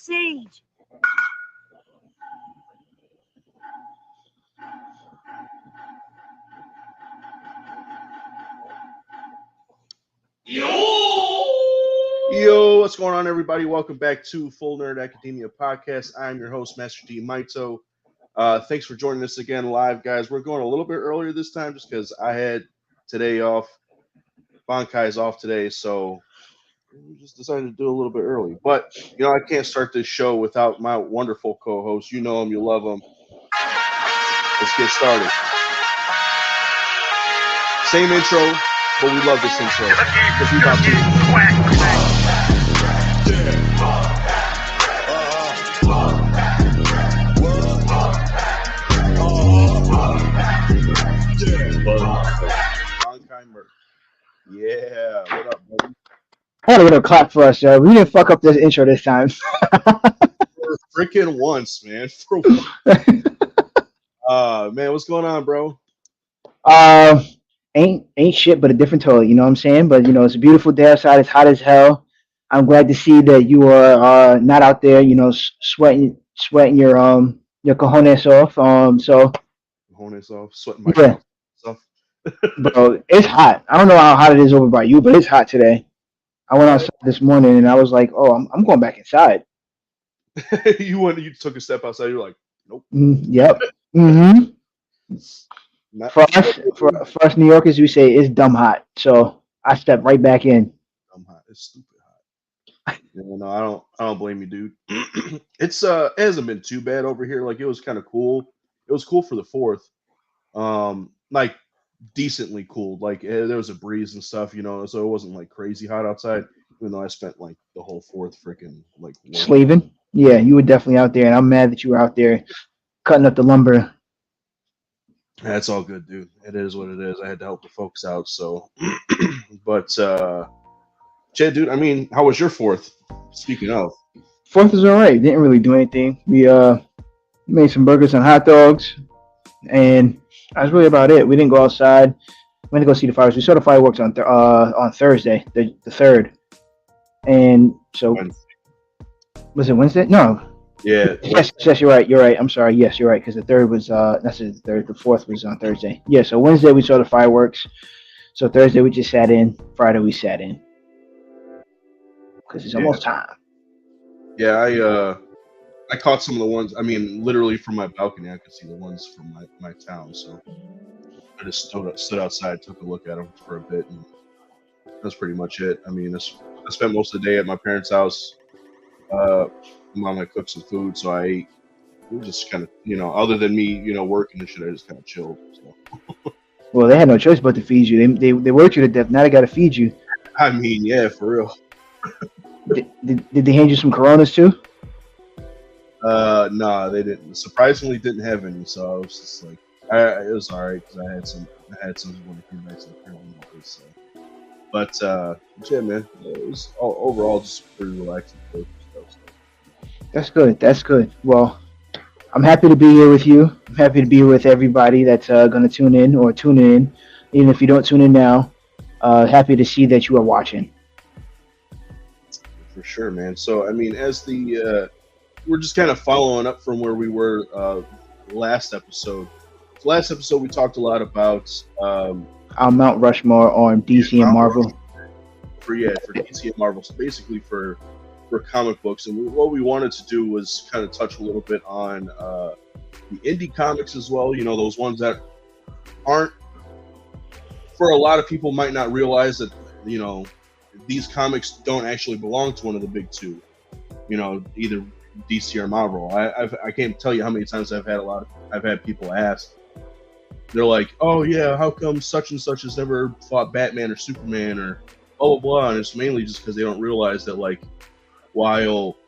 Siege. Yo, what's going on, everybody? Welcome back to Full Nerd Academia Podcast. I'm your host, Master D. Maito. Thanks for joining us again live, guys. We're going a little bit earlier this time just because I had today off. Bankai's off today, so we just decided to do a little bit early. But, I can't start this show without my wonderful co-host. You know him, you love him. Let's get started. Same intro, but we love this intro because we about to... Yeah, what up, buddy? I had a little clap for us, we didn't fuck up this intro this time. For freaking once, man. For once. Man, what's going on, bro? Ain't shit but a different toilet, you know what I'm saying? But it's a beautiful day outside. It's hot as hell. I'm glad to see that you are not out there, sweating your cojones off. Cojones off, sweating my yeah. stuff. Bro, it's hot. I don't know how hot it is over by you, but it's hot today. I went outside this morning and I was like, oh, I'm going back inside. You took a step outside. You're like, nope. Yep. For us New Yorkers, we say it's dumb hot. So I stepped right back in. Dumb hot. It's stupid hot. No, I don't blame you, dude. It hasn't been too bad over here. Like, it was kind of cool. It was cool for the 4th. Like, decently cool. Like, there was a breeze and stuff, so it wasn't like crazy hot outside, even though I spent like the whole 4th freaking like slaving. Yeah, you were definitely out there, and I'm mad that you were out there cutting up the lumber. That's all good, dude. It is what it is. I had to help the folks out, so but Chad, dude, I mean, how was your 4th? Speaking of, 4th was all right. Didn't really do anything. We made some burgers and hot dogs, and that's really about it. We didn't go outside. We went to go see the fireworks. We saw the fireworks on Thursday, the 3rd. And so, Wednesday. Was it Wednesday? No. Yeah. Yes, you're right. You're right. I'm sorry. Yes, you're right. Because the 3rd was that's the 3rd. The 4th was on Thursday. Yeah. So Wednesday we saw the fireworks. So Thursday we just sat in. Friday we sat in. Because it's almost time. Yeah, I caught some of the ones. I mean, literally from my balcony, I could see the ones from my town. So I just stood outside, took a look at them for a bit, and that's pretty much it. I mean, I spent most of the day at my parents' house. Mom had cooked some food, so I ate. We just kind of, other than me, working and shit, I just kind of chilled. So. Well, they had no choice but to feed you. They worked you to death. Now they got to feed you. I mean, yeah, for real. Did they hand you some Coronas too? No, they didn't. Surprisingly, didn't have any. So I was just like, it was all right because I had some when I came back to the crib. So. But yeah, man, it was overall just pretty relaxing. That's good. That's good. Well, I'm happy to be here with you. I'm happy to be with everybody that's going to tune in, even if you don't tune in now. Happy to see that you are watching. For sure, man. So I mean, as we're just kind of following up from where we were last episode. So last episode, we talked a lot about our Mount Rushmore on DC and Marvel. For DC and Marvel. So basically for comic books. And what we wanted to do was kind of touch a little bit on the indie comics as well. Those ones that aren't, for a lot of people, might not realize that, these comics don't actually belong to one of the big two, either DC or Marvel. I can't tell you how many times I've had people ask. They're like, oh yeah, how come such and such has never fought Batman or Superman or blah blah blah? And it's mainly just because they don't realize that, like, while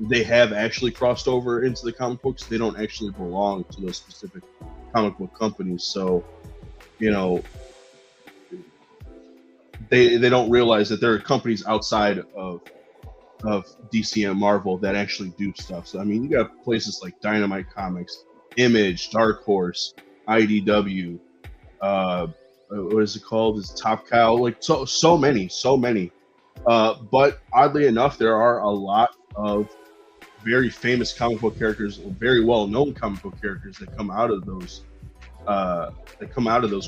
they have actually crossed over into the comic books, they don't actually belong to those specific comic book companies. So, they don't realize that there are companies outside of DC and Marvel that actually do stuff. So I mean, you got places like Dynamite Comics, Image, Dark Horse, IDW, what is it called? It's Top Cow. Like so many. But oddly enough, there are a lot of very famous comic book characters, very well known comic book characters that come out of those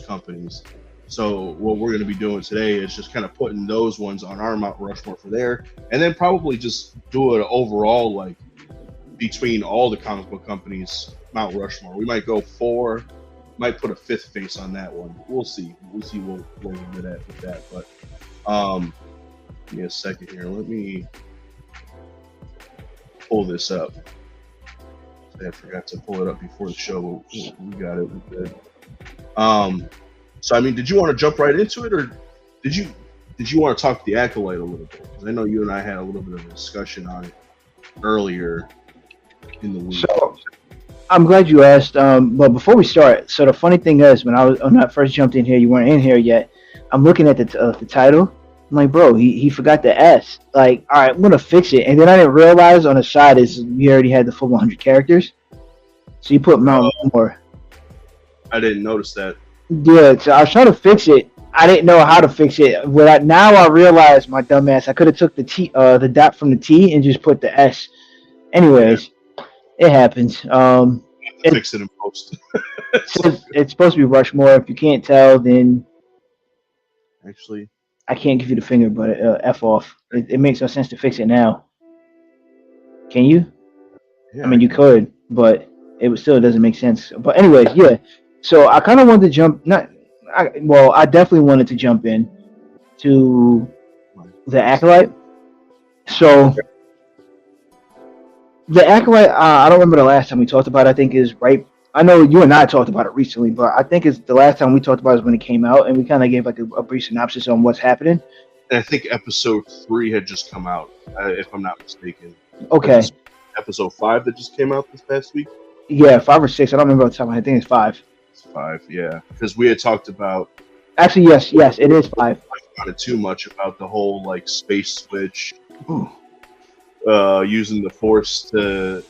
companies. So what we're going to be doing today is just kind of putting those ones on our Mount Rushmore for there, and then probably just do it overall, like between all the comic book companies Mount Rushmore. We might go 4, might put a 5th face on that one. We'll see. We'll see where we get at with that. But give me a second here. Let me pull this up. I forgot to pull it up before the show. We got it. We're good. So I mean, did you want to jump right into it, or did you want to talk the Acolyte a little bit? Because I know you and I had a little bit of a discussion on it earlier in the week. So I'm glad you asked. But before we start, so the funny thing is, when I first jumped in here, you weren't in here yet. I'm looking at the title. I'm like, bro, he forgot the S. Like, all right, I'm gonna fix it, and then I didn't realize on the side is we already had the full 100 characters. So you put Mount Rushmore. I didn't notice that. Yeah, so I was trying to fix it. I didn't know how to fix it. Now I realize, my dumb ass, I could have took the T, the dot from the T, and just put the S. Anyways, it happens. Fix it in post. It's supposed to be Rushmore. If you can't tell, then actually, I can't give you the finger, but F off. It makes no sense to fix it now. Can you? Yeah, I mean, you could, but it still doesn't make sense. But anyways, yeah. So I kind of wanted to jump. I definitely wanted to jump in to the Acolyte. So the Acolyte, I don't remember the last time we talked about it. I think is right. I know you and I talked about it recently, but I think it's the last time we talked about it was when it came out, and we kind of gave like a brief synopsis on what's happening. And I think episode 3 had just come out, if I'm not mistaken. Okay. Episode 5 that just came out this past week? Yeah, 5 or 6. I don't remember what time. I think it's 5. It's 5, yeah. Because we had talked about... Actually, yes, it is 5. Not about it too much about the whole, like, space switch. Using the Force to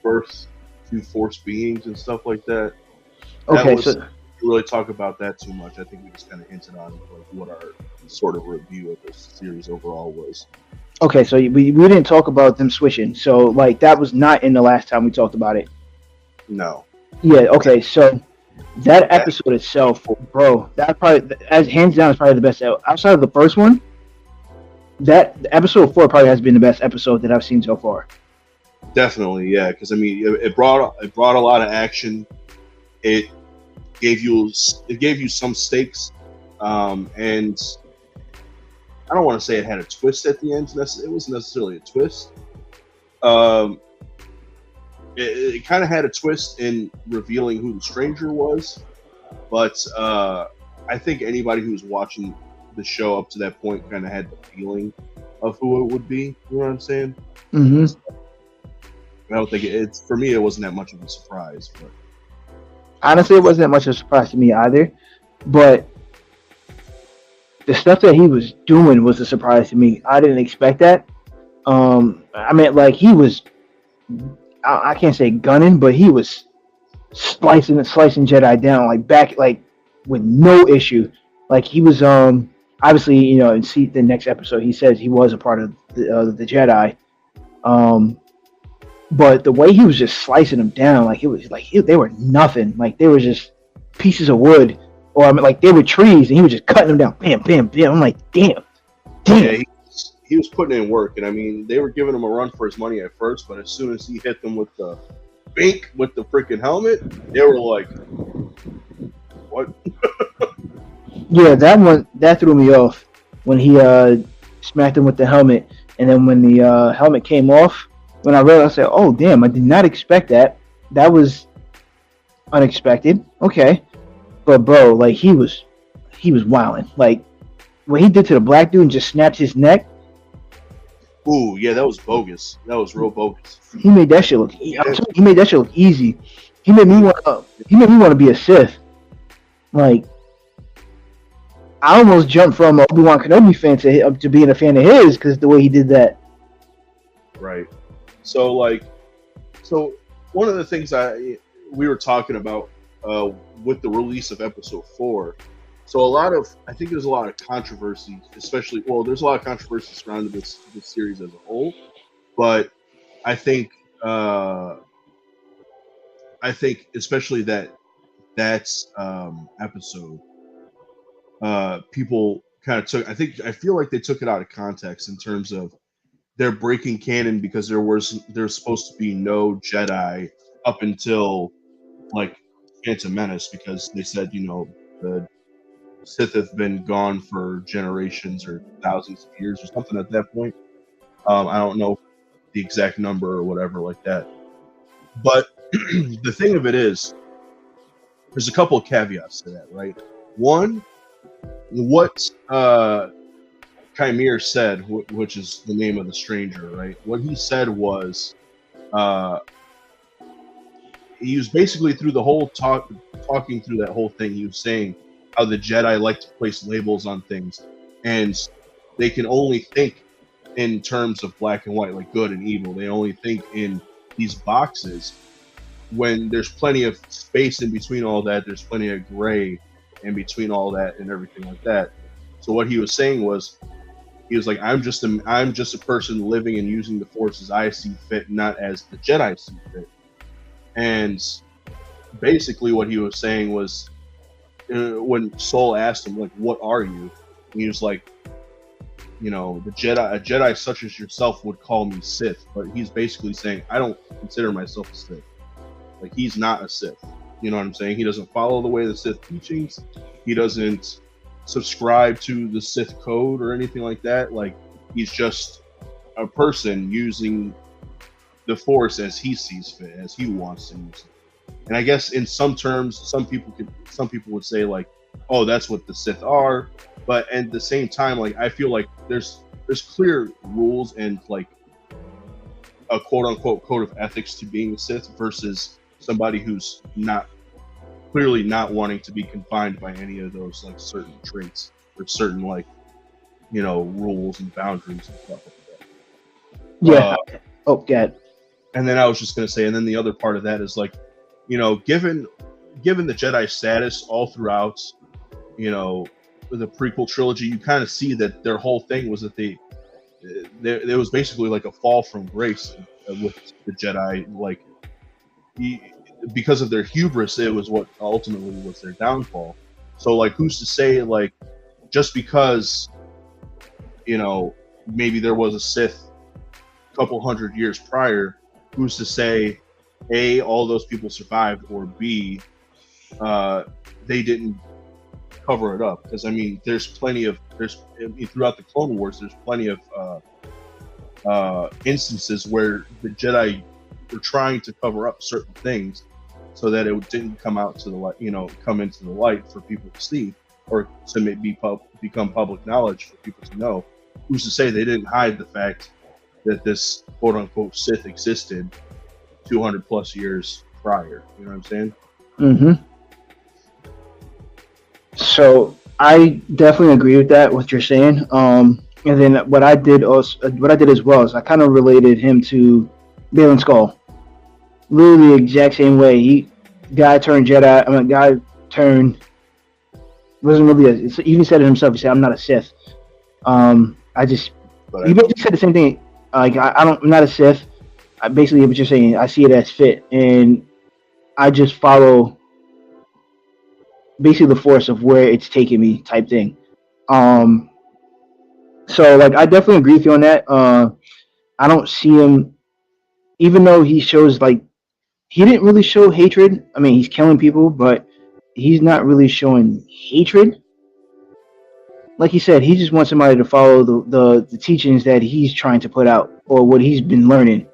birth 2 Force beings and stuff like that. Okay, so we really talk about that too much. I think we just kind of hinted on like what our sort of review of this series overall was. Okay, so we didn't talk about them switching. So like that was not in the last time we talked about it. No. Yeah. Okay. So that episode itself, bro, that probably as hands down is probably the best outside of the first one. That episode 4 probably has been the best episode that I've seen so far. Definitely, yeah. Because I mean, it brought a lot of action. It gave you some stakes, and I don't want to say it had a twist at the end. It wasn't necessarily a twist. It kind of had a twist in revealing who the stranger was, but I think anybody who was watching the show up to that point kind of had the feeling of who it would be. You know what I'm saying? Mm-hmm. I don't think for me, it wasn't that much of a surprise. But honestly, it wasn't that much of a surprise to me either. But the stuff that he was doing was a surprise to me. I didn't expect that. I mean, like he was, I can't say gunning, but he was slicing Jedi down like with no issue. Like he was obviously, you know, in the next episode he says he was a part of the Jedi. But the way he was just slicing them down, like it was like they were nothing. Like they were just pieces of wood, or I mean, like they were trees, and he was just cutting them down, bam, bam, bam. I'm like, damn. Yeah, he was putting in work, and I mean, they were giving him a run for his money at first, but as soon as he hit them with the bink with the freaking helmet, they were like, what? Yeah, that threw me off when he smacked him with the helmet, and then when the helmet came off. When I realized, I said, "Oh damn! I did not expect that. That was unexpected." Okay, but bro, like he was wilding. Like what he did to the black dude and just snapped his neck. Ooh, yeah, that was bogus. That was real bogus. He made that shit look. He made that shit look easy. He made me want. He made me want to be a Sith. Like I almost jumped from Obi-Wan Kenobi fan to being a fan of his because the way he did that. Right. So one of the things we were talking about with the release of episode 4 I think there's a lot of controversy, especially, well, there's a lot of controversy surrounding this series as a whole, but I think, especially that's episode, people kind of I feel like they took it out of context in terms of they're breaking canon because there's supposed to be no Jedi up until like Phantom Menace, because they said, the Sith have been gone for generations or thousands of years or something at that point. I don't know the exact number or whatever like that. But the thing of it is, there's a couple of caveats to that, right? One, what Chimere said, which is the name of the stranger, right? What he said was, he was basically through the whole talking through that whole thing, he was saying how the Jedi like to place labels on things, and they can only think in terms of black and white, like good and evil. They only think in these boxes, when there's plenty of space in between all that. There's plenty of gray in between all that and everything like that. So what he was saying was, he was like, I'm just a person living and using the Force as I see fit, not as the Jedi see fit. And basically what he was saying was, when Soul asked him, like, what are you? And he was like, a Jedi such as yourself would call me Sith. But he's basically saying, I don't consider myself a Sith. Like, he's not a Sith. You know what I'm saying? He doesn't follow the way of the Sith teachings. He doesn't subscribe to the Sith code or anything like that. Like, he's just a person using the Force as he sees fit, as he wants to use it. And I guess in some terms, some people would say, like, oh, that's what the Sith are. But at the same time, like, I feel like there's clear rules and like a quote unquote code of ethics to being a Sith versus somebody who's clearly not wanting to be confined by any of those, like, certain traits or certain, like, rules and boundaries and stuff like that. Yeah. God. And then I was just going to say, and then the other part of that is, like, given the Jedi status all throughout, the prequel trilogy, you kind of see that their whole thing was that there was basically like a fall from grace with the Jedi, like, because of their hubris, it was what ultimately was their downfall. So, like, who's to say, like, just because, maybe there was a Sith a couple hundred years prior, who's to say, A, all those people survived, or B, they didn't cover it up? Because, I mean, throughout the Clone Wars, there's plenty of instances where the Jedi were trying to cover up certain things so that it didn't come out to the light, come into the light for people to see, or to become public knowledge for people to know. Who's to say they didn't hide the fact that this quote unquote Sith existed 200 plus years prior? You know what I'm saying? Mm-hmm. So I definitely agree with that, what you're saying. And then what I did as well is I kind of related him to Balin Skull. Literally the exact same way. Guy turned wasn't really he even said it himself. He said, I'm not a Sith. He basically said the same thing. Like, I'm not a Sith. Basically what you're saying, I see it as fit, and I just follow basically the Force of where it's taking me, type thing. So, like, I definitely agree with you on that. I don't see him, even though he shows, like, he didn't really show hatred. I mean, he's killing people, but he's not really showing hatred. Like he said, he just wants somebody to follow the teachings that he's trying to put out, or what he's been learning.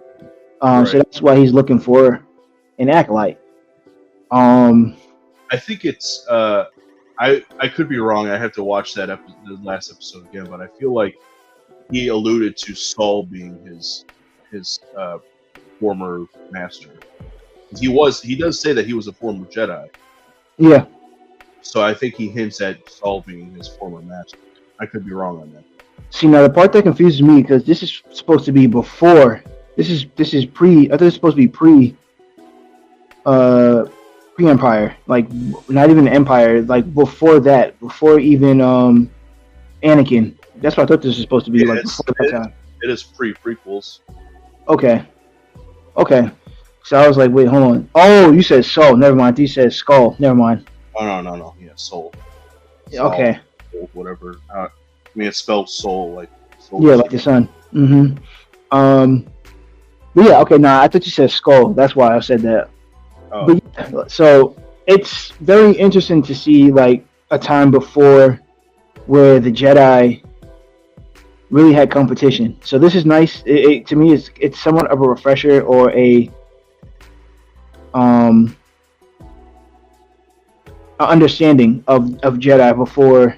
Right. So that's why he's looking for an acolyte. I think it's I could be wrong. I have to watch the last episode again, but I feel like he alluded to Saul being his former master. He does say that he was a former Jedi. Yeah. So I think he hints at Saul being his former master. I could be wrong on that. See, now the part that confuses me, because this is supposed to be before. This is pre. I thought it's supposed to be pre. pre-Empire, like not even Empire, like before that, before even Anakin. That's what I thought this was supposed to be, Yeah, like before that time. it is prequels. Okay, okay. So I was like, wait, hold on. Oh, you said Soul. Never mind. You said Skull. Never mind. Oh no. Yeah, Soul. Okay. Soul, whatever. I mean, it's spelled Soul, like Soul. Yeah, like the sun. Mm-hmm. But yeah, okay. Nah, I thought you said Skull. That's why I said that. Oh. But yeah, so it's very interesting to see like a time before where the Jedi really had competition. So this is nice. To me, it's somewhat of a refresher or um a understanding of Jedi before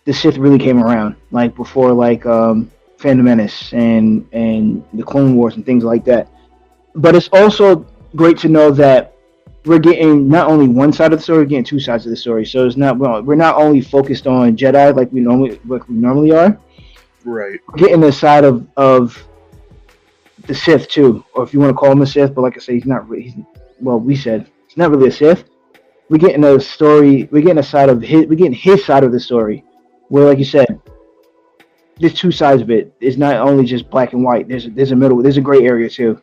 the Sith really came around, like before like Phantom Menace and the Clone Wars and things like that. But it's also great to know that we're getting not only one side of the story, we're getting two sides of the story. So it's not we're not only focused on Jedi like we normally are. Right. We're getting the side of the Sith too, or if you want to call him a Sith, but like I say, he's not really. Well, we said he's not really a Sith. We're getting a story. We're getting a side of his. We're getting his side of the story, where, like you said, there's two sides of it. It's not only just black and white. There's a middle. There's a gray area too.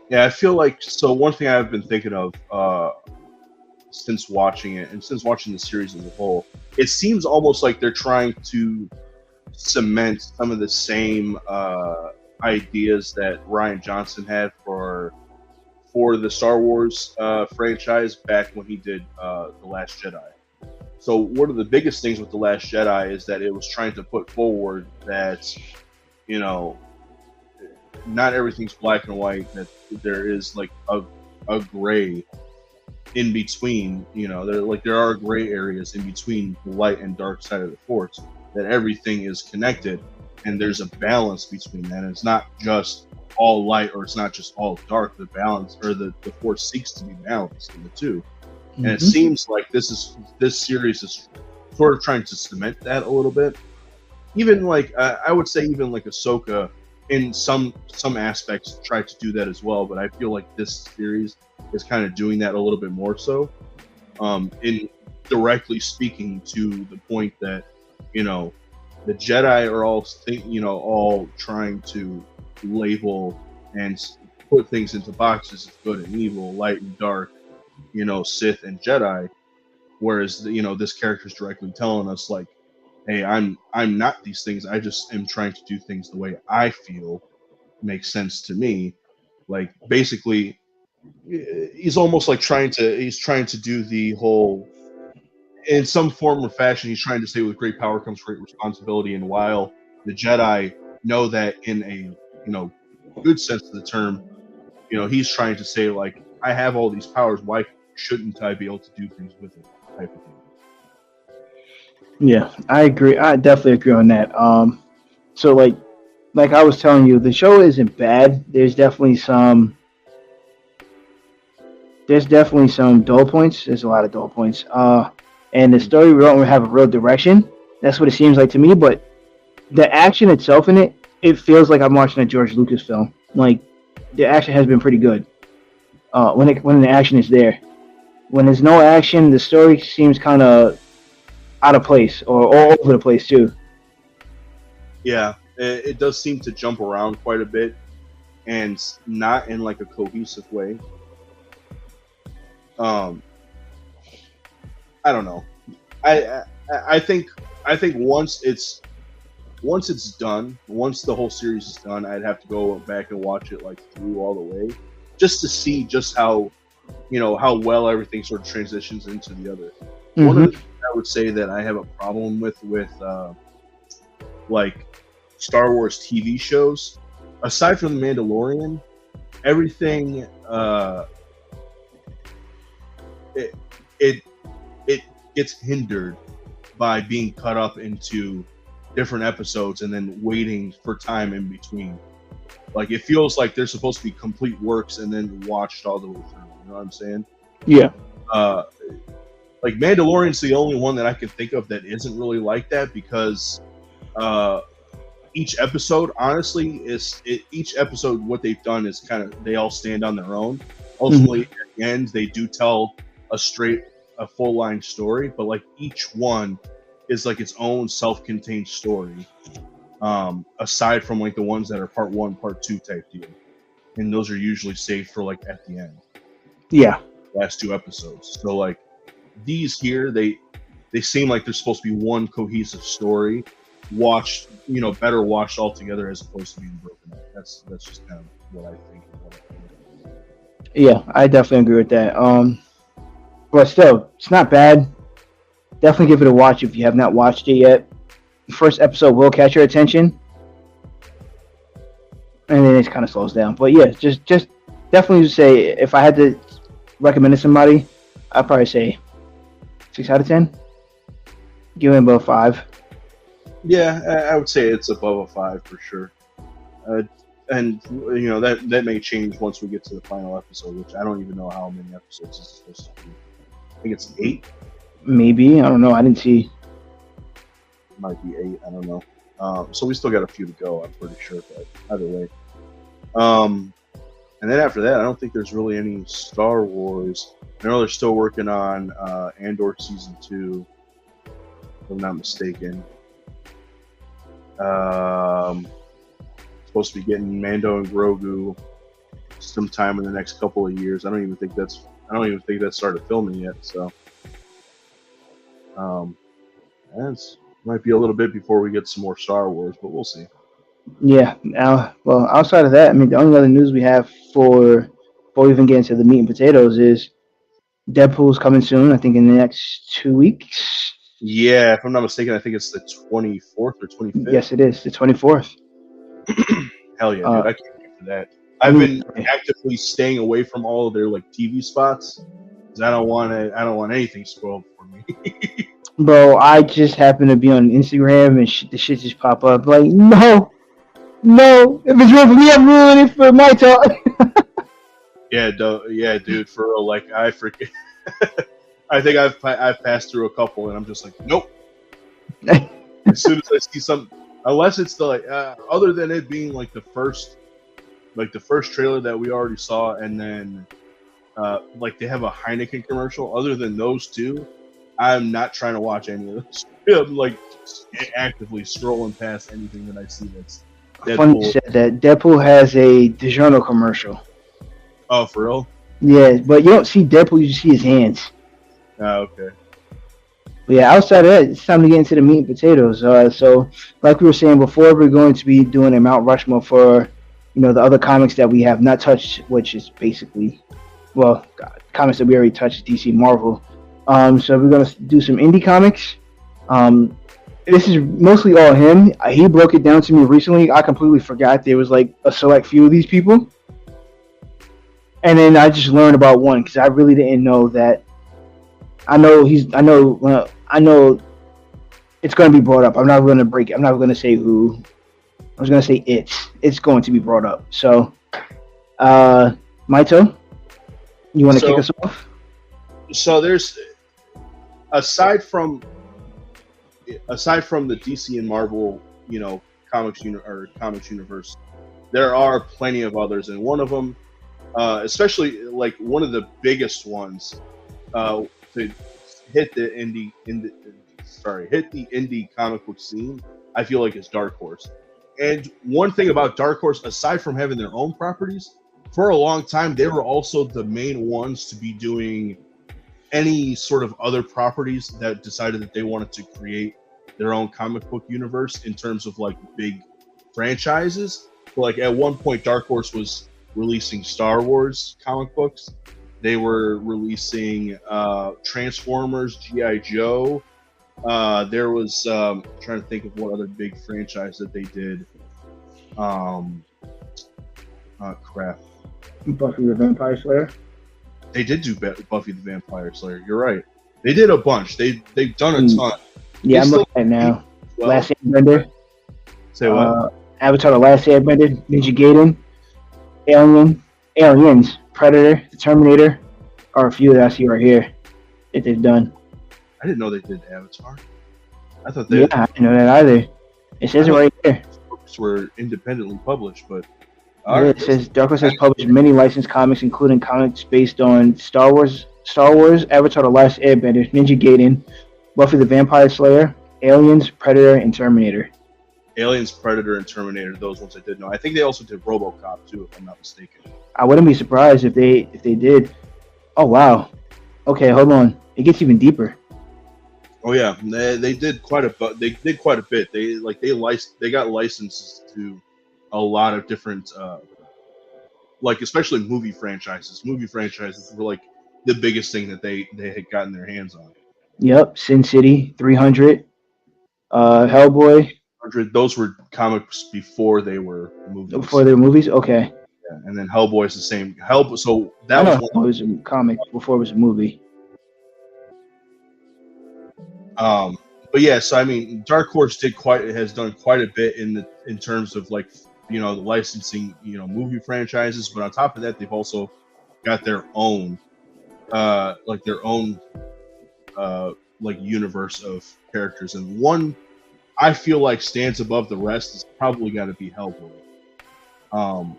Yeah, I feel like one thing I've been thinking of since watching it and since watching the series as a whole, it seems almost like they're trying to cement some of the same ideas that Rian Johnson had for the Star Wars franchise back when he did The Last Jedi. So one of the biggest things with The Last Jedi is that it was trying to put forward that, you know, not everything's black and white, that there is like a gray in between, you know, there are gray areas in between the light and dark side of the Force, that everything is connected and there's a balance between that. And it's not just all light or it's not just all dark. The balance, or the Force seeks to be balanced in the two. And it seems like this series is sort of trying to cement that a little bit. Even like I would say even like Ahsoka in some aspects tried to do that as well, but I feel like this series is kind of doing that a little bit more so, in directly speaking to the point that, you know, the Jedi are all trying to label and put things into boxes of good and evil, light and dark, you know, Sith and Jedi, whereas you know, this character is directly telling us like, hey, I'm not these things. I just am trying to do things the way I feel makes sense to me. Like basically, he's almost like trying to do the whole, in some form or fashion, he's trying to say with great power comes great responsibility. And while the Jedi know that in a, you know, good sense of the term, you know, he's trying to say like, I have all these powers. Why shouldn't I be able to do things with it? Type of thing. Yeah, I agree. I definitely agree on that. So like I was telling you, the show isn't bad. There's definitely some dull points. There's a lot of dull points. And the story, we don't have a real direction. That's what it seems like to me. But the action itself in it, it feels like I'm watching a George Lucas film. Like the action has been pretty good. When the action is there. When there's no action, the story seems kind of out of place or all over the place too. Yeah, it does seem to jump around quite a bit, and not in like a cohesive way. I don't know. I think once it's done, once the whole series is done, I'd have to go back and watch it like through all the way, just to see just how, you know, how well everything sort of transitions into the other. Mm-hmm. One of the things I would say that I have a problem with like Star Wars TV shows, aside from The Mandalorian, everything it gets hindered by being cut up into different episodes and then waiting for time in between. Like it feels like they're supposed to be complete works and then watched all the way through. You know what I'm saying? Yeah. Like Mandalorian's the only one that I can think of that isn't really like that, because each episode, honestly, each episode what they've done is kind of, they all stand on their own. ultimately, at the end, they do tell a full line story, but like each one is like its own self-contained story. Aside from like the ones that are part 1, part 2 type deal, and those are usually saved for like at the end. Yeah. Last 2 episodes. So like these here, they seem like they're supposed to be one cohesive story, better watched all together as opposed to being broken up. That's just kind of what I think. Yeah, I definitely agree with that. But still, it's not bad. Definitely give it a watch if you have not watched it yet. The first episode will catch your attention, and then it kind of slows down. But yeah, just definitely say if I had to recommend it to somebody, I'd probably say 6 out of 10. Give it about 5. Yeah, I would say it's above a 5 for sure. And that may change once we get to the final episode, which I don't even know how many episodes this is supposed to be. I think it's 8. Maybe, I don't know. I didn't see. It might be 8. I don't know. So we still got a few to go. I'm pretty sure, but either way. And then after that, I don't think there's really any Star Wars. I know they're still working on Andor season 2, if I'm not mistaken. Supposed to be getting Mando and Grogu sometime in the next couple of years. I don't even think that's started filming yet. So, it might be a little bit before we get some more Star Wars, but we'll see. Yeah. Well, outside of that, I mean, the only other news we have before we even get into the meat and potatoes is Deadpool's coming soon. I think in the next 2 weeks. Yeah, if I'm not mistaken, I think it's the 24th or 25th. Yes, it is the 24th. Hell yeah, dude! I can't wait for that. I've been actively staying away from all of their like TV spots because I don't want anything spoiled for me. Bro, I just happen to be on Instagram and the shit just pop up like, no, if it's real for me, I'm ruining it for my talk. Yeah, dude, for real. Like I freaking, I think I've passed through a couple and I'm just like, nope. As soon as I see something. Unless it's other than it being like the first trailer that we already saw, and then like they have a Heineken commercial. Other than those two, I'm not trying to watch any of those. I'm like actively scrolling past anything that I see that's Deadpool. Funny you said that. Deadpool has a DiGiorno commercial. Oh, for real? Yeah, but you don't see Deadpool. You just see his hands. Oh, okay. But yeah, outside of that, it's time to get into the meat and potatoes. So, like we were saying before, we're going to be doing a Mount Rushmore for, the other comics that we have not touched, which is basically, comics that we already touched, DC, Marvel. So we're going to do some indie comics. This is mostly all him. He broke it down to me recently. I completely forgot there was like a select few of these people. And then I just learned about one because I really didn't know that. I know it's going to be brought up. I'm not going to break it. I'm not going to say who. I was going to say it's going to be brought up. So, Maito, you want to kick us off? So there's, aside from the DC and Marvel, comics universe, there are plenty of others, and one of them, especially like one of the biggest ones, to hit the indie comic book scene, I feel like is Dark Horse. And one thing about Dark Horse, aside from having their own properties, for a long time they were also the main ones to be doing any sort of other properties that decided that they wanted to create their own comic book universe in terms of like big franchises. But like at one point, Dark Horse was releasing Star Wars comic books. They were releasing Transformers, G.I. Joe. There was trying to think of what other big franchise that they did. Crap. Buffy the Vampire Slayer. They did do Buffy the Vampire Slayer. You're right. They did a bunch. They've done a ton. Yeah, I'm looking at it now. Well, Last Airbender. Say what? Avatar: The Last Airbender, Ninja Gaiden, Aliens, Predator, Terminator, are a few that I see right here that they've done. I didn't know they did Avatar. I thought they. Yeah, I didn't know that either. It says it right here. Books were independently published, but All Yeah, right. it says Dark Horse has published many licensed comics, including comics based on Star Wars, Avatar: The Last Airbender, Ninja Gaiden, Buffy the Vampire Slayer, Aliens, Predator, and Terminator. Aliens, Predator, and Terminator. Those ones I did know. I think they also did RoboCop too, if I'm not mistaken. I wouldn't be surprised if they did. Oh wow. Okay, hold on. It gets even deeper. Oh yeah, they did quite a they did quite a bit. They got licenses to a lot of different like especially movie franchises. Movie franchises were like the biggest thing that they had gotten their hands on. Yep, Sin City, 300, Hellboy. Those were comics before they were Before movies. their movies. Okay, Yeah, and then Hellboy is the same. Hellboy. So I that was know one. Hellboy was a comic before it was a movie. Um, but yeah, so I mean, Dark Horse has done quite a bit in terms of like the licensing movie franchises. But on top of that, they've also got their own like their own like universe of characters, and one I feel like stands above the rest is probably got to be Hellboy. Um,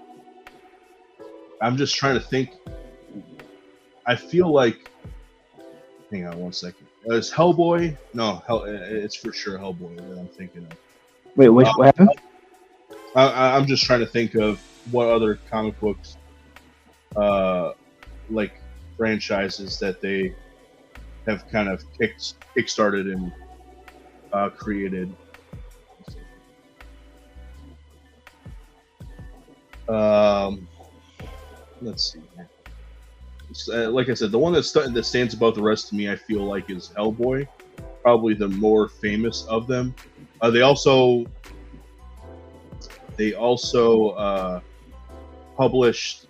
I'm just trying to think. I feel like. Hang on one second. Is Hellboy? No, it's for sure Hellboy that I'm thinking of. Wait, what happened? I'm just trying to think of what other comic books, like franchises that they have kind of kickstarted and created. Let's see. Like I said, the one that stands above the rest to me, I feel like, is Hellboy. Probably the more famous of them. They also published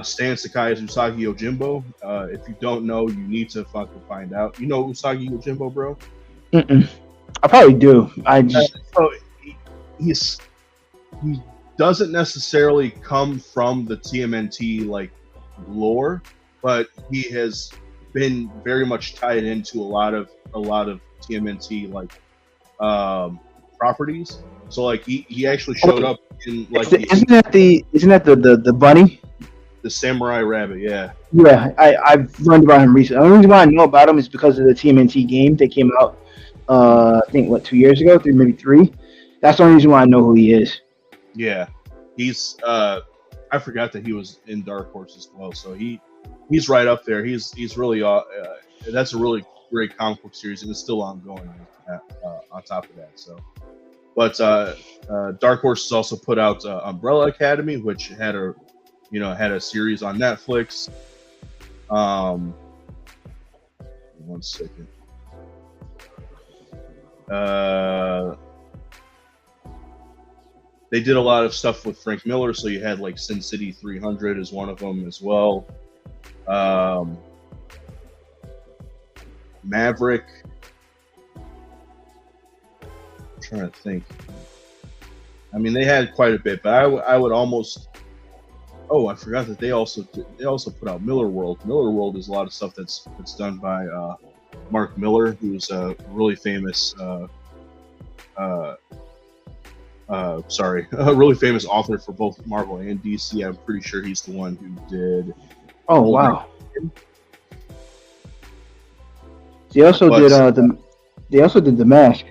Stan Sakai's Usagi Yojimbo. If you don't know, you need to fucking find out. You know Usagi Yojimbo, bro? Mm-mm. I probably do. I just so he doesn't necessarily come from the TMNT like lore, but he has been very much tied into a lot of TMNT like properties. So like he actually showed up in like isn't that the bunny? The Samurai Rabbit, yeah. Yeah, I've learned about him recently. The only reason why I know about him is because of the TMNT game that came out I think 2 years ago, maybe 3. That's the only reason why I know who he is. Yeah. He's I forgot that he was in Dark Horse as well. So he's right up there. He's really that's a really great comic book series, and it's still ongoing on top of that. So, but Dark Horse has also put out Umbrella Academy, which had a series on Netflix. One second. They did a lot of stuff with Frank Miller, so you had like Sin City 300 as one of them as well. Maverick. I'm trying to think. I mean, they had quite a bit, but I would almost. Oh, I forgot that they also put out Miller World. Miller World is a lot of stuff that's done by Mark Miller, who's a really famous. A really famous author for both Marvel and DC. I'm pretty sure he's the one who did. Oh wow! They also did the Mask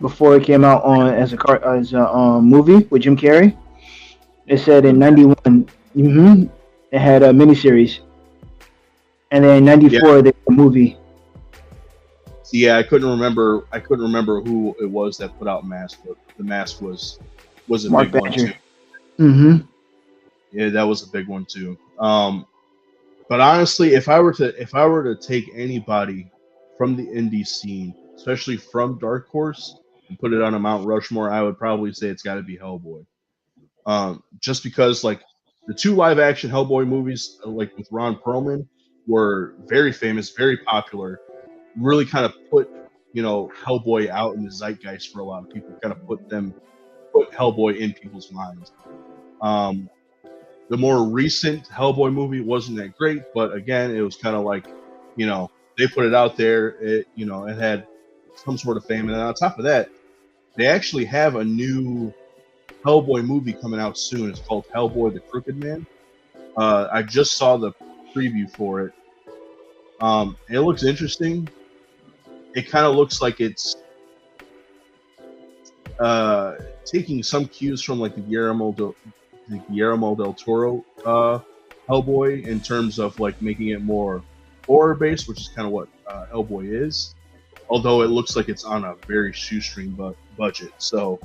before it came out on as a movie with Jim Carrey. It said in '91. It had a miniseries, and then in '94 they did a movie. Yeah, I couldn't remember who it was that put out Mask, but the Mask was a Mark big Badger. one too. Yeah, that was a big one too. But honestly, if I were to take anybody from the indie scene, especially from Dark Horse, and put it on a Mount Rushmore, I would probably say it's got to be Hellboy. Just because like the 2 live action Hellboy movies, like with Ron Perlman, were very famous, very popular. Really kind of put Hellboy out in the zeitgeist for a lot of people. Kind of put Hellboy in people's minds. The more recent Hellboy movie wasn't that great, but again, it was kind of like they put it out there. It had some sort of fame, and on top of that, they actually have a new Hellboy movie coming out soon. It's called Hellboy: The Crooked Man. I just saw the preview for it. It looks interesting. It kind of looks like it's taking some cues from like the Guillermo del Toro Hellboy in terms of like making it more horror based, which is kind of what Hellboy is. Although it looks like it's on a very shoestring budget, so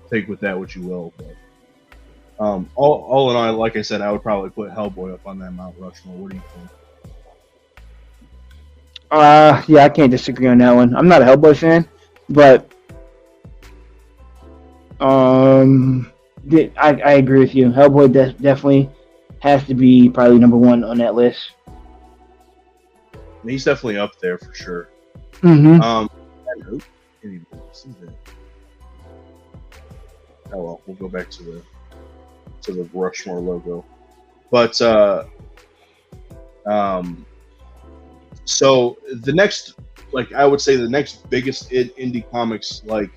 take with that what you will. But all in all, like I said, I would probably put Hellboy up on that Mount Rushmore. What do you think? Yeah, I can't disagree on that one. I'm not a Hellboy fan, but I agree with you. Hellboy definitely has to be probably number one on that list. He's definitely up there for sure. Mm-hmm. Can't even see that. Oh well, we'll go back to the Rushmore logo. But so the next, like I would say, the next biggest indie comics like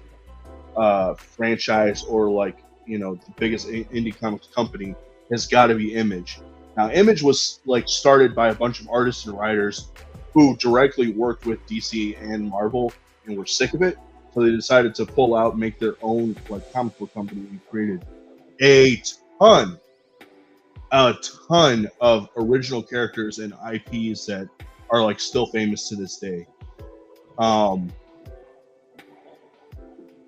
franchise, or like the biggest indie comics company, has got to be Image. Now, Image was like started by a bunch of artists and writers who directly worked with DC and Marvel and were sick of it, so they decided to pull out and make their own like comic book company and created a ton of original characters and IPs that are like still famous to this day. Who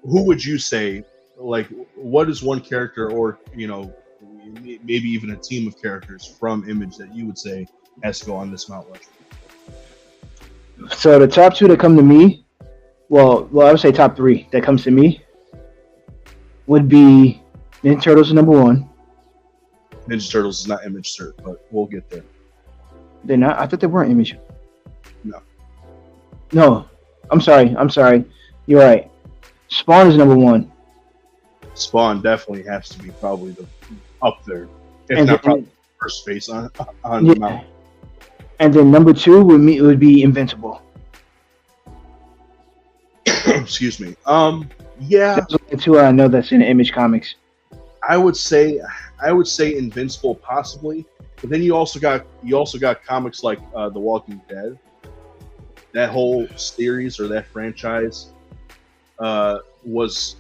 would you say, like, what is one character, or maybe even a team of characters from Image that you would say has to go on this Mount Rushmore? So the top two that come to me, well, I would say top three that comes to me would be Ninja Turtles number one. Ninja Turtles is not Image cert, but we'll get there. They're not? I thought they weren't Image. No, I'm sorry. You're right. Spawn is number one. Spawn definitely has to be probably up there, if not probably first face on the mountain. And then number two would be Invincible. Excuse me. Yeah. That's the two I know that's in Image Comics. I would say Invincible possibly, but then you also got comics like The Walking Dead. That whole series or that franchise was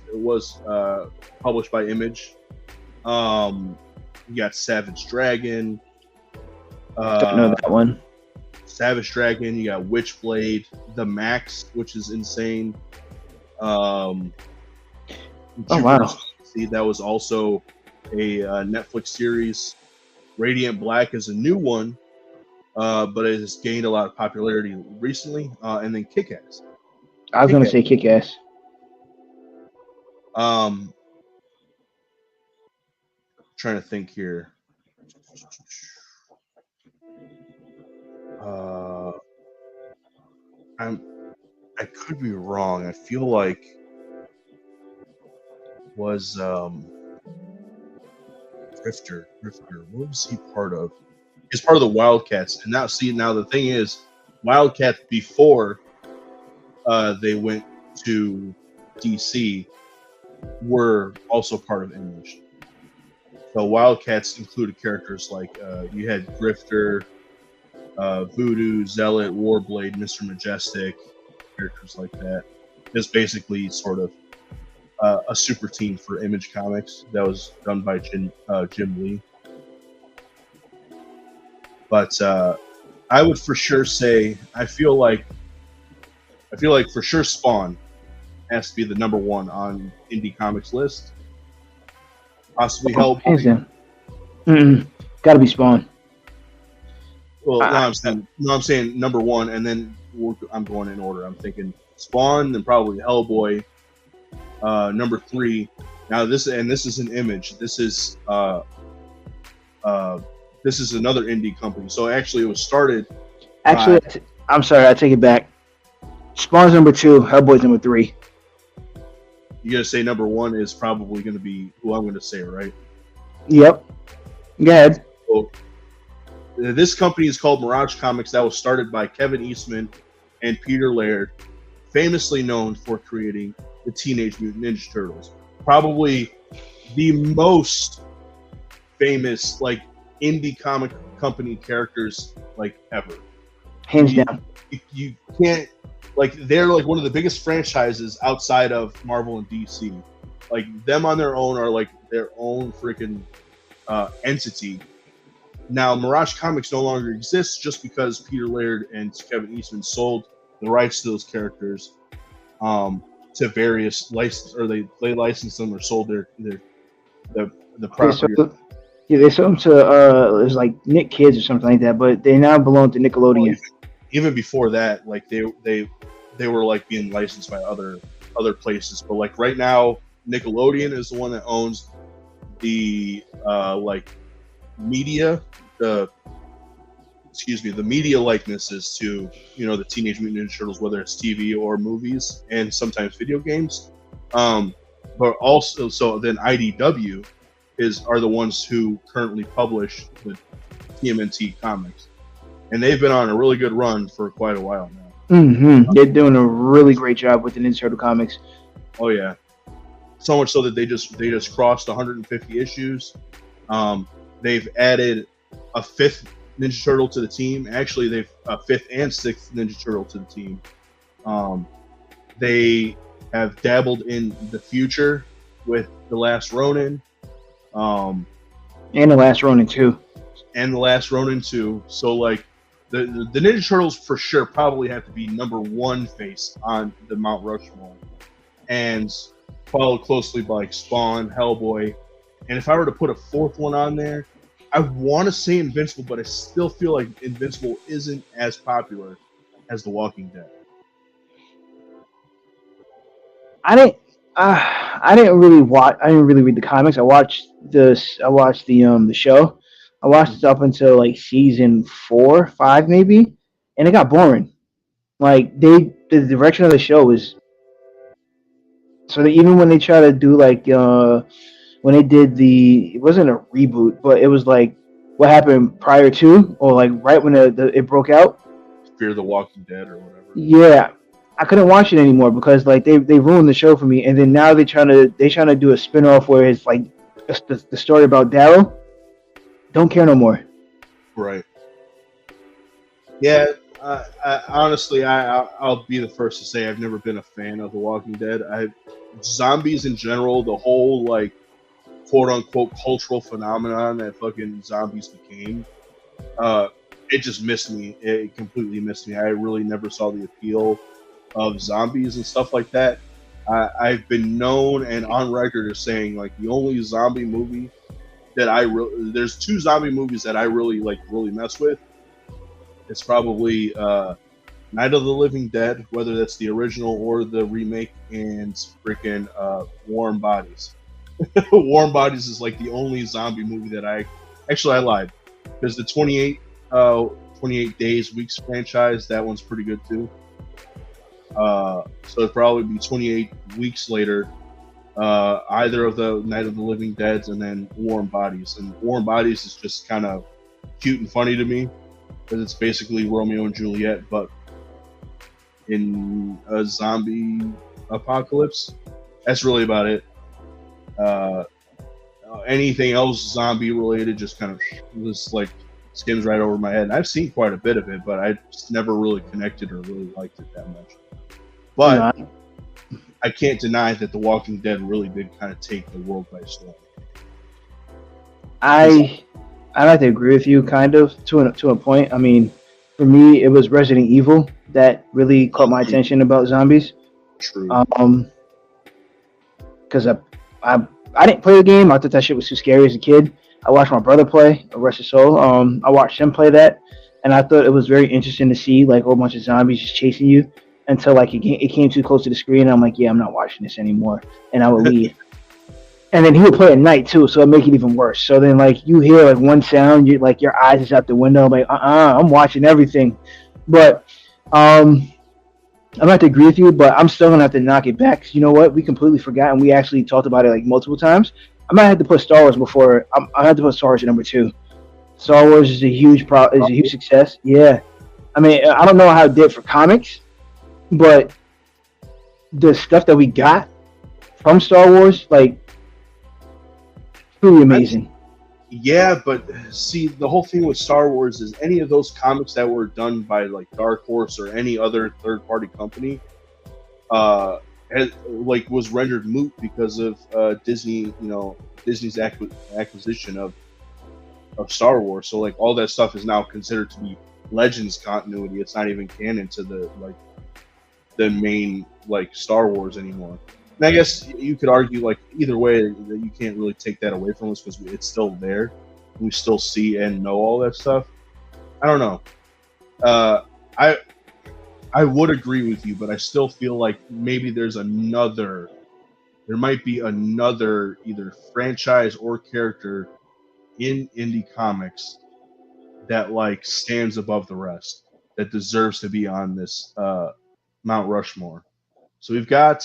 published by Image. You got Savage Dragon. Don't know that one. Savage Dragon. You got Witchblade, The Max, which is insane. Oh wow! See, that was also a Netflix series. Radiant Black is a new one, but it has gained a lot of popularity recently. And then Kick-Ass. I was going to say Kick-Ass. Trying to think here. I could be wrong. I feel like was Grifter. What was he part of? He's part of the Wildcats. And now the thing is, Wildcats before they went to DC were also part of Image. So Wildcats included characters like you had Grifter, Voodoo, Zealot, Warblade, Mr. Majestic, characters like that. It's basically sort of a super team for Image Comics that was done by Jim Lee. But I would for sure say I feel like for sure Spawn has to be the number one on indie comics list. Possibly Hellboy. Gotta be Spawn. Well, I'm saying number one, and then I'm going in order. I'm thinking Spawn, then probably Hellboy. Number three. Now this is an Image. This is another indie company. So actually, it was started. Actually, I'm sorry. I take it back. Spawn's number two. Hellboy's number three. You gotta say number one is probably gonna be who I'm gonna say, right? Yep. Go ahead. So, this company is called Mirage Comics. That was started by Kevin Eastman and Peter Laird, famously known for creating the Teenage Mutant Ninja Turtles. probably the most famous like indie comic company characters like ever. Hands down. You can't like they're like one of the biggest franchises outside of Marvel and DC. Like them on their own are like their own freaking entity. Now Mirage Comics no longer exists just because Peter Laird and Kevin Eastman sold the rights to those characters to various license, or they licensed them or sold the property. They sold them to it was like Nick Kids or something like that, but they now belong to Nickelodeon. Well, even before that, like they were like being licensed by other places, but like right now Nickelodeon is the one that owns the like media, the media likenesses to, you know, the Teenage Mutant Ninja Turtles, whether it's TV or movies and sometimes video games. But also, so then IDW are the ones who currently publish the TMNT comics, and they've been on a really good run for quite a while now. Mm-hmm. They're doing a really great job with the Ninja Turtle comics. Oh yeah, so much so that they just crossed 150 issues. They've added a 5th Ninja Turtle to the team. Actually, they've a 5th and 6th Ninja Turtle to the team. They have dabbled in the future with The Last Ronin. And The Last Ronin 2. And The Last Ronin 2. So, like, the Ninja Turtles for sure probably have to be number 1 face on the Mount Rushmore. And followed closely by like Spawn, Hellboy. And if I were to put a 4th one on there, I want to say Invincible, but I still feel like Invincible isn't as popular as The Walking Dead. I didn't really read the comics. I watched the show. I watched it up until like season 4, 5 maybe, and it got boring. Like the direction of the show was so that even when they try to do like when they did it wasn't a reboot, but it was like what happened prior to, or like right when it broke out. Fear the Walking Dead or whatever. Yeah, I couldn't watch it anymore because like they ruined the show for me, and then now they're trying to do a spinoff where it's like the story about Daryl. Don't care no more. Right. Yeah. Honestly, I'll be the first to say I've never been a fan of The Walking Dead. Zombies in general, the whole like quote unquote cultural phenomenon that fucking zombies became, it just missed me. It completely missed me. I really never saw the appeal of zombies and stuff like that. I've been known and on record as saying like the only zombie movie that there's 2 zombie movies that I really mess with. It's probably Night of the Living Dead, whether that's the original or the remake, and freaking Warm Bodies. Warm Bodies is like the only zombie movie that I lied. There's the 28 Days Weeks franchise. That one's pretty good too. So it'd probably be 28 weeks later. Either of the Night of the Living Deads and then Warm Bodies. And Warm Bodies is just kind of cute and funny to me because it's basically Romeo and Juliet, but in a zombie apocalypse. That's really about it. Anything else zombie related just kind of just like skims right over my head. And I've seen quite a bit of it, but I just never really connected or really liked it that much. But I can't deny that The Walking Dead really did kind of take the world by storm. I like to agree with you, kind of to a point. I mean, for me, it was Resident Evil that really caught my attention about zombies. True. Because I didn't play the game. I thought that shit was too scary as a kid. I watched my brother play, rest his soul. I watched him play that, and I thought it was very interesting to see like a whole bunch of zombies just chasing you until like it came too close to the screen. And I'm like, yeah, I'm not watching this anymore, and I would leave. And then he would play at night too, so it'd make it even worse. So then like you hear like one sound, you like your eyes is out the window. I'm like, I'm watching everything. But I'm not to agree with you, but I'm still gonna have to knock it back. 'Cause you know what? We completely forgot, and we actually talked about it like multiple times. I might have to put Star Wars before. I had to put Star Wars at number 2. Star Wars is a huge success. Yeah, I mean, I don't know how it did for comics, but the stuff that we got from Star Wars, like truly amazing. Yeah, but see, the whole thing with Star Wars is any of those comics that were done by like Dark Horse or any other third-party company, was rendered moot because of Disney, Disney's acquisition of Star Wars. So like all that stuff is now considered to be Legends continuity. It's not even canon to the main like Star Wars anymore. And I guess you could argue like either way that you can't really take that away from us because it's still there. We still see and know all that stuff. I don't know. Uh, I would agree with you, but I still feel like maybe there might be another either franchise or character in indie comics that like stands above the rest that deserves to be on this Mount Rushmore. So we've got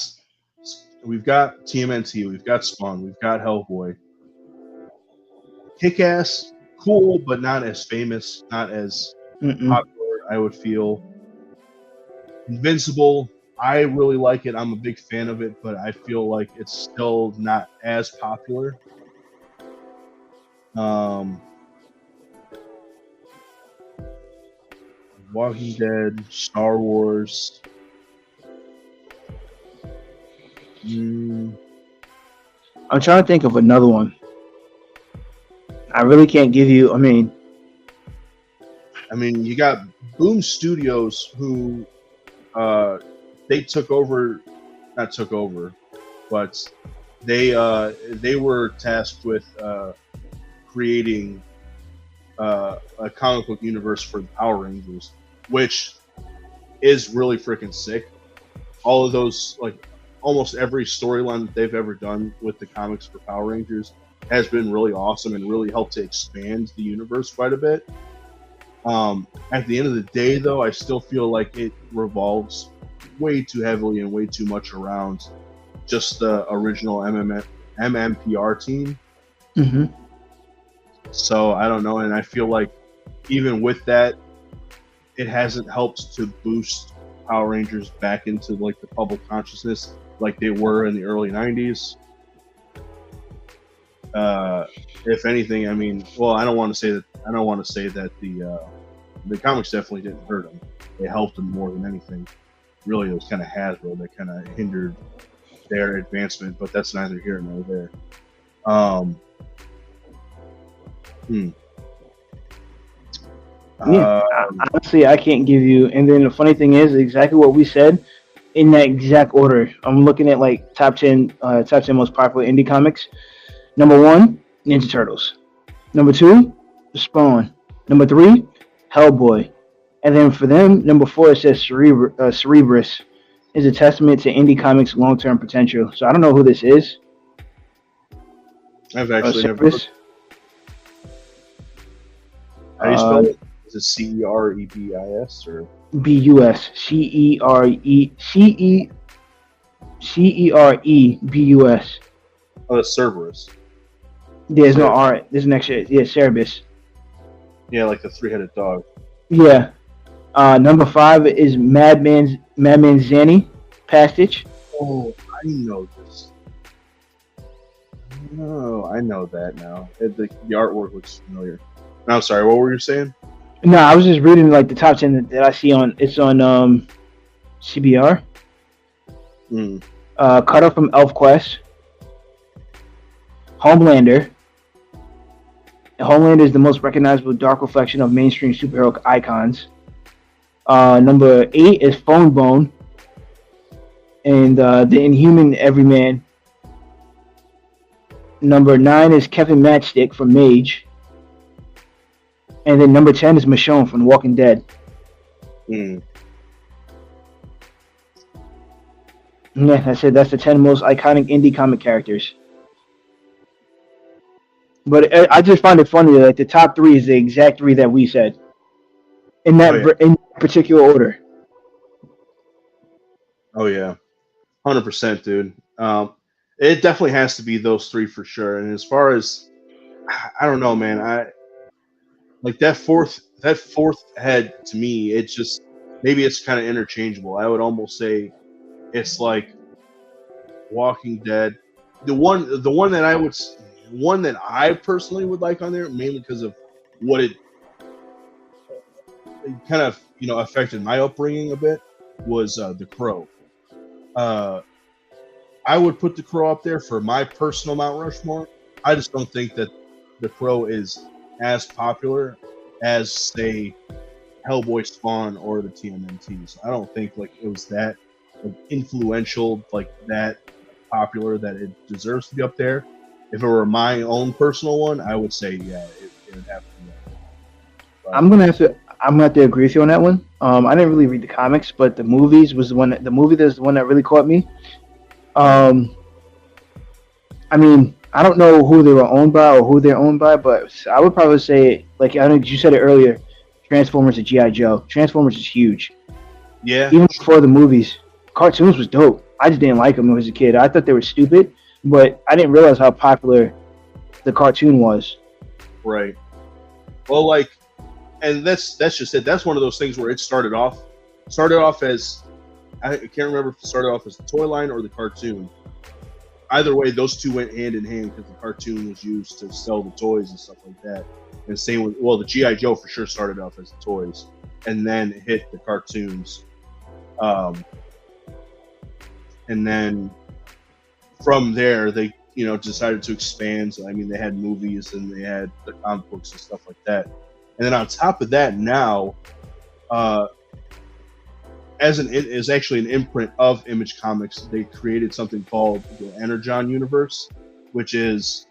TMNT, we've got Spawn, we've got Hellboy, Kick-Ass, cool, but not as famous, not as Mm-mm. popular. I would feel Invincible. I really like it. I'm a big fan of it, but I feel like it's still not as popular. Walking Dead, Star Wars. I'm trying to think of another one. I really can't give you. I mean, you got Boom Studios who they took over, not took over, but they were tasked with creating a comic book universe for the Power Rangers, which is really freaking sick. All of those, like almost every storyline that they've ever done with the comics for Power Rangers has been really awesome and really helped to expand the universe quite a bit. At the end of the day, though, I still feel like it revolves way too heavily and way too much around just the original MMPR team. mm-hmm. So I don't know, and I feel like even with that, it hasn't helped to boost Power Rangers back into like the public consciousness like they were in the early '90s. If anything, I don't want to say that. I don't want to say that the comics definitely didn't hurt them. They helped them more than anything. Really, it was kind of Hasbro that kind of hindered their advancement, but that's neither here nor there. Honestly, I can't give you. And then the funny thing is, exactly what we said in that exact order. I'm looking at like top 10 most popular indie comics. Number 1, Ninja Turtles. Number 2, Spawn. Number 3, Hellboy. And then for them, number 4, it says Cerebrus is a testament to indie comics' long-term potential. So I don't know who this is. I've actually never heard. How do you spell it? Is it Cerebis or Bus? Cerebus. Oh, it's Cerberus. There's no R. There's an extra. Yeah, Cerebus. Yeah, like the 3-headed dog. Yeah. Number 5 is Madman Zanny Pastich. Oh, I know this. No, I know that now. The artwork looks familiar. No, I'm sorry. What were you saying? No, I was just reading like the top 10 that I see on. It's on CBR. Cut up from ElfQuest. Homelander. Homelander is the most recognizable dark reflection of mainstream superhero icons. Number 8 is Phone Bone. And the Inhuman Everyman. Number 9 is Kevin Matchstick from Mage. And then number 10 is Michonne from The Walking Dead. Yeah, I said that's the 10 most iconic indie comic characters. But I just find it funny that like the top 3 is the exact 3 that we said in that in particular order. Oh yeah, 100%, dude. It definitely has to be those 3 for sure. And as far as I don't know, man, like that fourth head to me, it's just maybe it's kind of interchangeable. I would almost say it's like Walking Dead. One that I personally would like on there, mainly because of what it kind of affected my upbringing a bit, was The Crow. I would put The Crow up there for my personal Mount Rushmore. I just don't think that The Crow is as popular as, say, Hellboy, Spawn, or the TMNTs. I don't think like it was that influential, like that popular that it deserves to be up there. If it were my own personal one, I would say it would have to be up there. But I'm gonna have to agree with you on that one. I didn't really read the comics, but the movies was the movie that's the one that really caught me. I mean, I don't know who they were owned by or who they're owned by, but I would probably say, like I think you said it earlier, Transformers and G.I. Joe. Transformers is huge. yeah, Even before the movies, cartoons was dope. I just didn't like them when I was a kid. I thought they were stupid, but I didn't realize how popular the cartoon was. right. Well, like, and that's just it. That's one of those things where it started off as, I can't remember if it started off as the toy line or the cartoon. Either way, those two went hand in hand because the cartoon was used to sell the toys and stuff like that. And same with, well, the G.I. Joe for sure started off as the toys and then hit the cartoons. And then from there, they decided to expand. So, I mean, they had movies and they had the comic books and stuff like that. And then on top of that, now, is actually an imprint of Image Comics. They created something called the Energon Universe, which is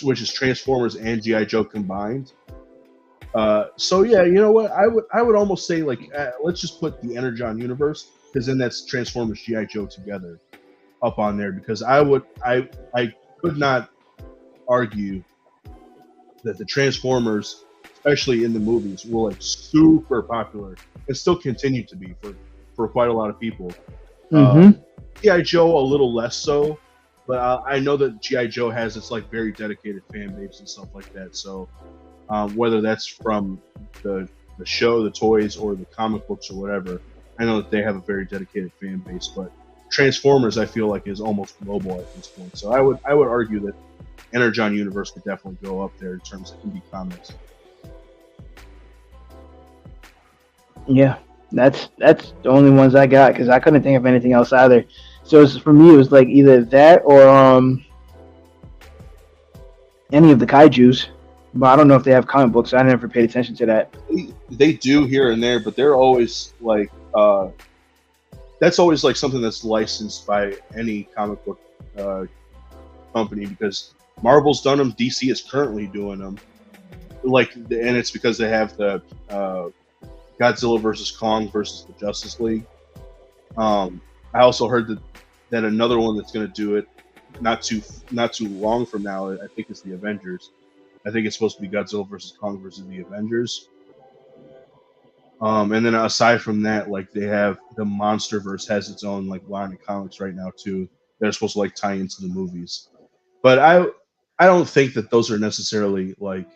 which is Transformers and G.I. Joe combined. So yeah, you know what? I would almost say like let's just put the Energon Universe, because then that's Transformers G.I. Joe together up on there, because I could not argue that the Transformers, especially in the movies, were like super popular and still continue to be for quite a lot of people. G.I. Joe a little less so, but I know that G.I. Joe has its like very dedicated fan base and stuff like that. So whether that's from the show, the toys, or the comic books or whatever, I know that they have a very dedicated fan base. But Transformers, I feel like, is almost global at this point. So I would argue that Energon Universe could definitely go up there in terms of indie comics. Yeah, that's the only ones I got because I couldn't think of anything else either. So for me, it was like either that or any of the kaijus. But I don't know if they have comic books. I never paid attention to that. They do here and there, but they're always like that's always like something that's licensed by any comic book company, because Marvel's done them, DC is currently doing them. Like, and it's because they have the Godzilla versus Kong versus the Justice League. I also heard that another one that's going to do it not too long from now, I think it's the Avengers. I think it's supposed to be Godzilla versus Kong versus the Avengers. And then aside from that, like they have the MonsterVerse has its own like line of comics right now too. They're supposed to like tie into the movies. But I don't think that those are necessarily like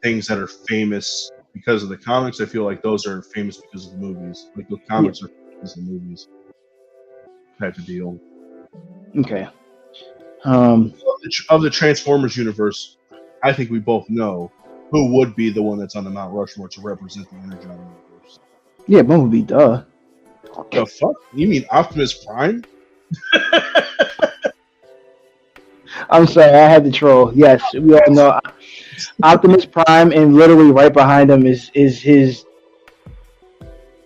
things that are famous because of the comics. I feel like those are famous because of the movies. Like the comics are famous in the movies. Type of deal. Okay. Of the Transformers universe, I think we both know who would be the one that's on the Mount Rushmore to represent the Energon universe. Yeah, Bumblebee, duh. The fuck? You mean Optimus Prime? I'm sorry, I had to troll. Yes, we all know Optimus Prime, and literally right behind him is his.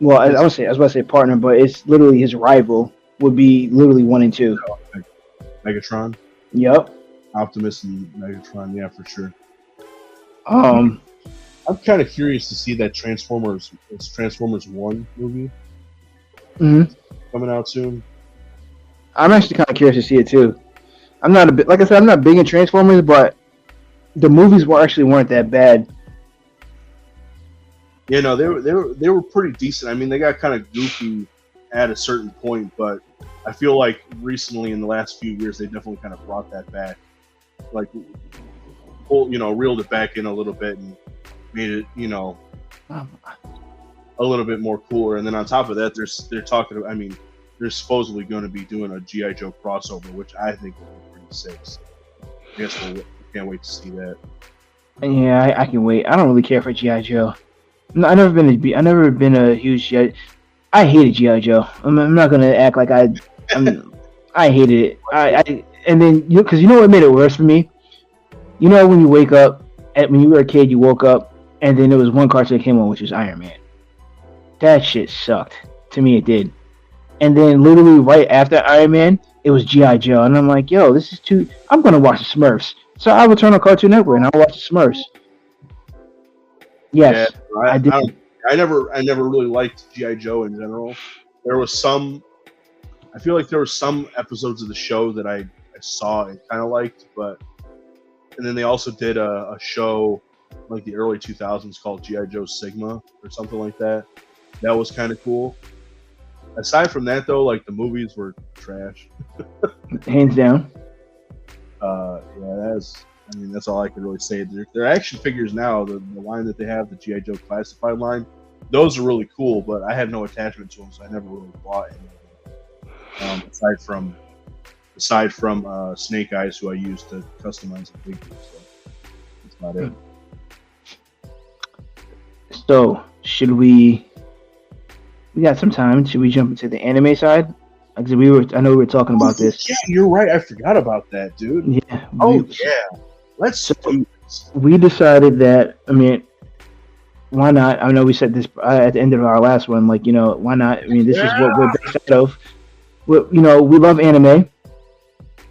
Well, I was about to say partner, but it's literally his rival. Would be literally 1 and 2. Megatron. Yep. Optimus and Megatron, yeah, for sure. I'm kind of curious to see that Transformers 1 movie coming out soon. I'm actually kind of curious to see it too. I'm not like I said, I'm not big in Transformers, but the movies weren't that bad. Yeah, no, they were pretty decent. I mean, they got kind of goofy at a certain point, but I feel like recently in the last few years they definitely kind of brought that back, like reeled it back in a little bit and made it a little bit more cooler. And then on top of that, they're talking about, I mean, they're supposedly going to be doing a GI Joe crossover, which I think will be pretty sick. So I guess we can't wait to see that. Yeah, I can wait. I don't really care for GI Joe. I never been a huge GI. I hated GI Joe. I'm not gonna act like I hated it. And then because you know what made it worse for me. You know when you wake up, when you were a kid, you woke up, and then there was one cartoon that came on, which was Iron Man. That shit sucked. To me, it did. And then literally right after Iron Man, it was GI Joe, and I'm like, yo, this is too. I'm gonna watch the Smurfs. So I would turn on Cartoon Network and I'll watch the Smurfs. Yes, yeah, I did. I never really liked GI Joe in general. There was some. I feel like there were some episodes of the show that I saw and kind of liked, but and then they also did a show like the early 2000s called GI Joe Sigma or something like that. That was kind of cool. Aside from that, though, like the movies were trash. Hands down. Yeah, that's all I can really say. Their action figures now, the line that they have, the GI Joe Classified line, those are really cool. But I have no attachment to them, so I never really bought any of them. Aside from Snake Eyes, who I use to customize the figures. So that's about it. So should we? We got some time. Should we jump into the anime side? Because I know we were talking about this. Yeah, you're right. I forgot about that, dude. Yeah. Yeah. Let's do this. We decided that. I mean, why not? I know we said this at the end of our last one. Like, why not? I mean, this is what we're based out of. We love anime,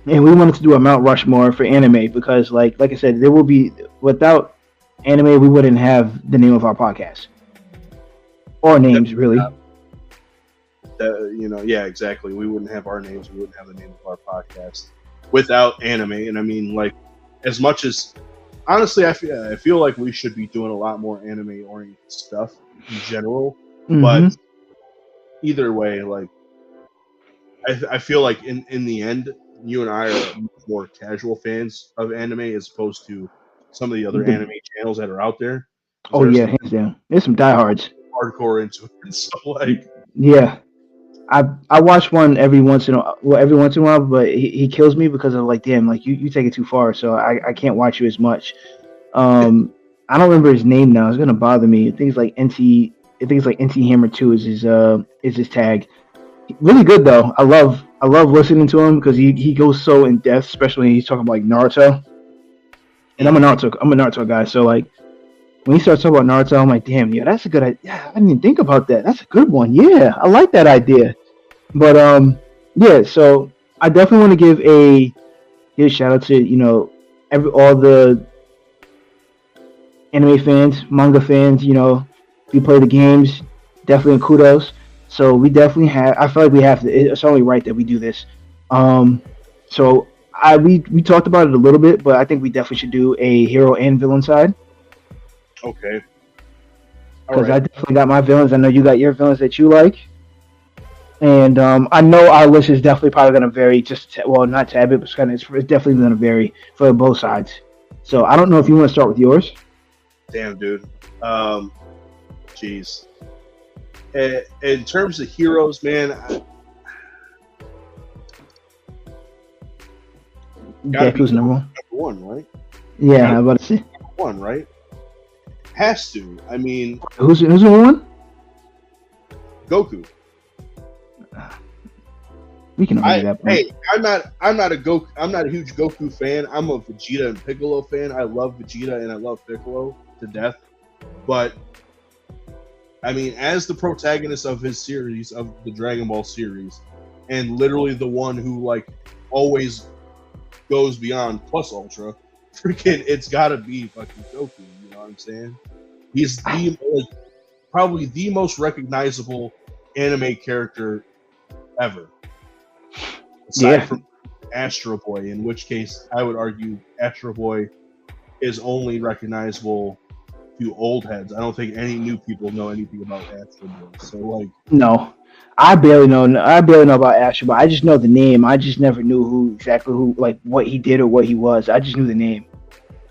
and we wanted to do a Mount Rushmore for anime because, like I said, there will be without anime, we wouldn't have the name of our podcast or names really. Yeah, exactly. We wouldn't have our names. We wouldn't have the name of our podcast without anime. And I mean, like, as much as honestly, I feel like we should be doing a lot more anime-oriented stuff in general. Mm-hmm. But either way, like, I feel like in the end, you and I are more casual fans of anime as opposed to some of the other anime channels that are out there. Oh yeah, hands down. There's some diehards. Hardcore into it. So like, yeah. I watch one every once in a while, but he kills me because of like, damn, like you take it too far, so I can't watch you as much. I don't remember his name now. It's gonna bother me. I think it's like NT Hammer 2 is his tag. Really good though. I love listening to him because he goes so in depth, especially when he's talking about like Naruto. And I'm a Naruto guy, so like when he starts talking about Naruto, I'm like, damn, yeah, that's a good idea. Yeah, I didn't even think about that. That's a good one. Yeah, I like that idea. But yeah, so I definitely want to give a shout out to all the anime fans, manga fans. We play the games, definitely kudos. So we definitely I feel like we have to. It's only right that we do this. So we talked about it a little bit, but I think we definitely should do a hero and villain side. Okay. Because I definitely got my villains. I know you got your villains that you like. And I know our list is definitely probably going to vary. Not tad bit, but it's definitely going to vary for both sides. So I don't know if you want to start with yours. Damn, dude. Jeez. In terms of heroes, man, Deku's number one, right? Yeah, I'm about to say number one, right? Has to. I mean, who's number one? Goku. We can argue that point. Hey, I'm not a huge Goku fan. I'm a Vegeta and Piccolo fan. I love Vegeta and I love Piccolo to death. But I mean, as the protagonist of his series, of the Dragon Ball series, and literally the one who like always goes beyond plus ultra, freaking, it's gotta be fucking Goku. You know what I'm saying? He's probably the most recognizable anime character ever. Aside from Astro Boy, in which case I would argue Astro Boy is only recognizable to old heads. I don't think any new people know anything about Astro Boy. So like, no, I barely know about Astro Boy. I just know the name. I just never knew exactly like what he did or what he was. I just knew the name.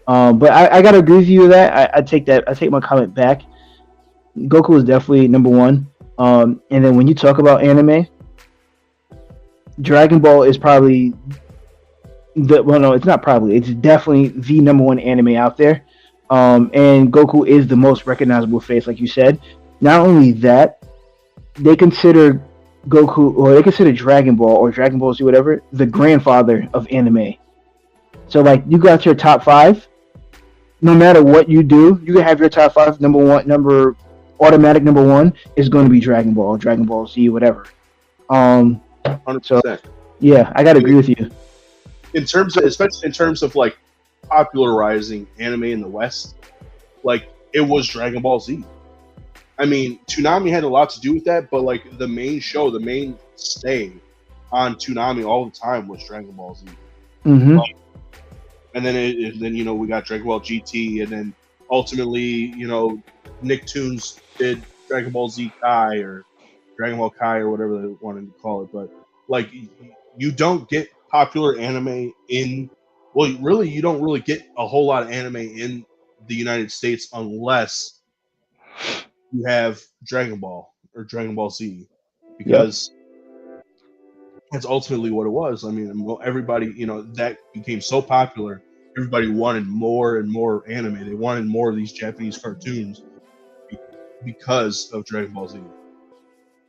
But I gotta agree with you with that. I take my comment back. Goku is definitely number one. And then when you talk about anime, Dragon Ball is probably no, it's not probably. It's definitely the number one anime out there. And Goku is the most recognizable face, like you said. Not only that, they consider Goku, or they consider Dragon Ball or Dragon Ball Z, whatever, the grandfather of anime. So, like, you got your top five. No matter what you do, you can have your top five. Automatic number one is going to be Dragon Ball, Dragon Ball Z, whatever. 100%. So, yeah, I gotta agree with you. Especially in terms of like popularizing anime in the West, like it was Dragon Ball Z. I mean, Toonami had a lot to do with that, but like the main show, the main stay on Toonami all the time was Dragon Ball Z. Mm-hmm. And then we got Dragon Ball GT, and then ultimately Nicktoons did Dragon Ball Z Kai or Dragon Ball Kai or whatever they wanted to call it. But like you don't get popular anime you don't really get a whole lot of anime in the United States unless you have Dragon Ball or Dragon Ball Z, because that's ultimately what it was. I mean, everybody, that became so popular, everybody wanted more and more anime. They wanted more of these Japanese cartoons because of Dragon Ball Z.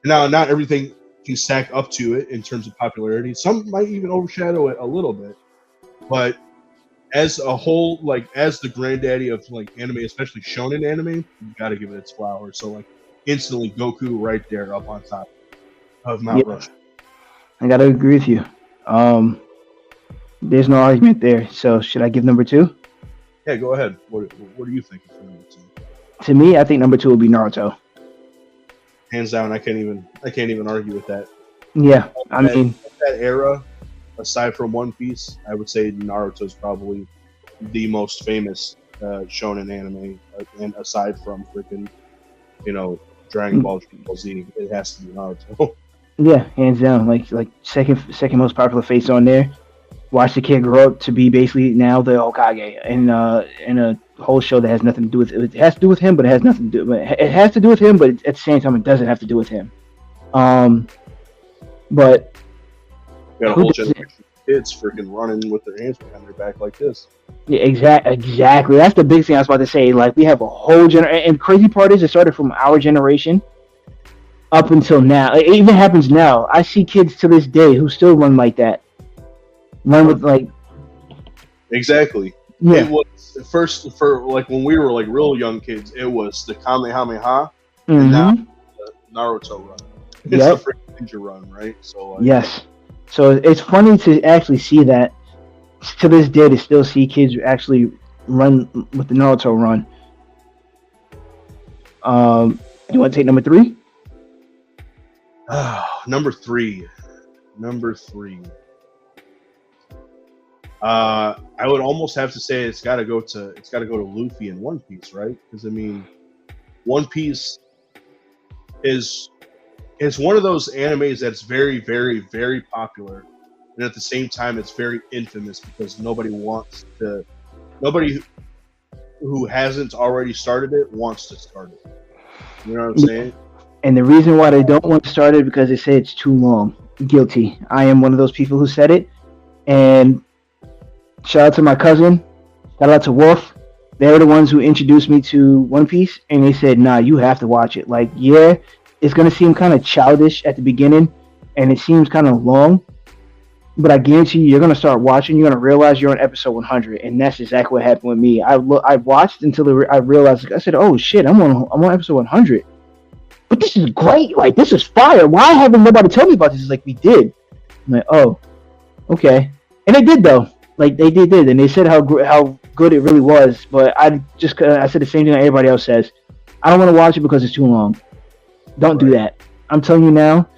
Now, not everything can stack up to it in terms of popularity. Some might even overshadow it a little bit, but as a whole, like as the granddaddy of like anime, especially shonen anime, you got to give it its flowers. So like instantly, Goku right there up on top of Mount Rushmore. I gotta agree with you. There's no argument there. So should I give number two? Yeah, go ahead. What do you think of number two? To me, I think number two would be Naruto. Hands down, I can't even argue with that. Yeah, I mean that era, aside from One Piece, I would say Naruto is probably the most famous shonen anime, and aside from freaking, Dragon Ball Z, it has to be Naruto. Yeah, hands down, like second most popular face on there. Watch the kid grow up to be basically now the Hokage in a whole show that has nothing to do with it. It has to do with him, but it has nothing to do. It has to do with him, but at the same time, it doesn't have to do with him. But got a whole generation of kids freaking running with their hands behind their back like this. Yeah, exactly. That's the big thing I was about to say. Like we have a whole generation, and crazy part is it started from our generation up until now. It even happens now. I see kids to this day who still run like that. Run with like. Exactly. Yeah. It was first for like when we were like real young kids. It was the Kamehameha, and now the Naruto run. It's the freaking ninja run, right? So yes. So it's funny to actually see that to this day to still see kids actually run with the Naruto run. You want to take number three? Number three. I would almost have to say it's got to go to Luffy and One Piece, right? Because I mean, One Piece is one of those animes that's very, very, very popular, and at the same time, it's very infamous because nobody who hasn't already started it wants to start it. You know what I'm saying? And the reason why they don't want to start it because they say it's too long. Guilty. I am one of those people who said it. And shout out to my cousin. Shout out to Wolf. They're the ones who introduced me to One Piece, and they said, "Nah, you have to watch it." Like, yeah, it's gonna seem kind of childish at the beginning, and it seems kind of long. But I guarantee you're gonna start watching. You're gonna realize you're on episode 100, and that's exactly what happened with me. I watched until I realized. I said, "Oh shit, I'm on episode 100." But this is great. Like, this is fire. Why haven't nobody told me about this? It's like, we did. I'm like, oh, okay. And they did though. Like they did, and they said how good it really was. But I said the same thing that everybody else says. I don't want to watch it because it's too long. Don't do that. I'm telling you now.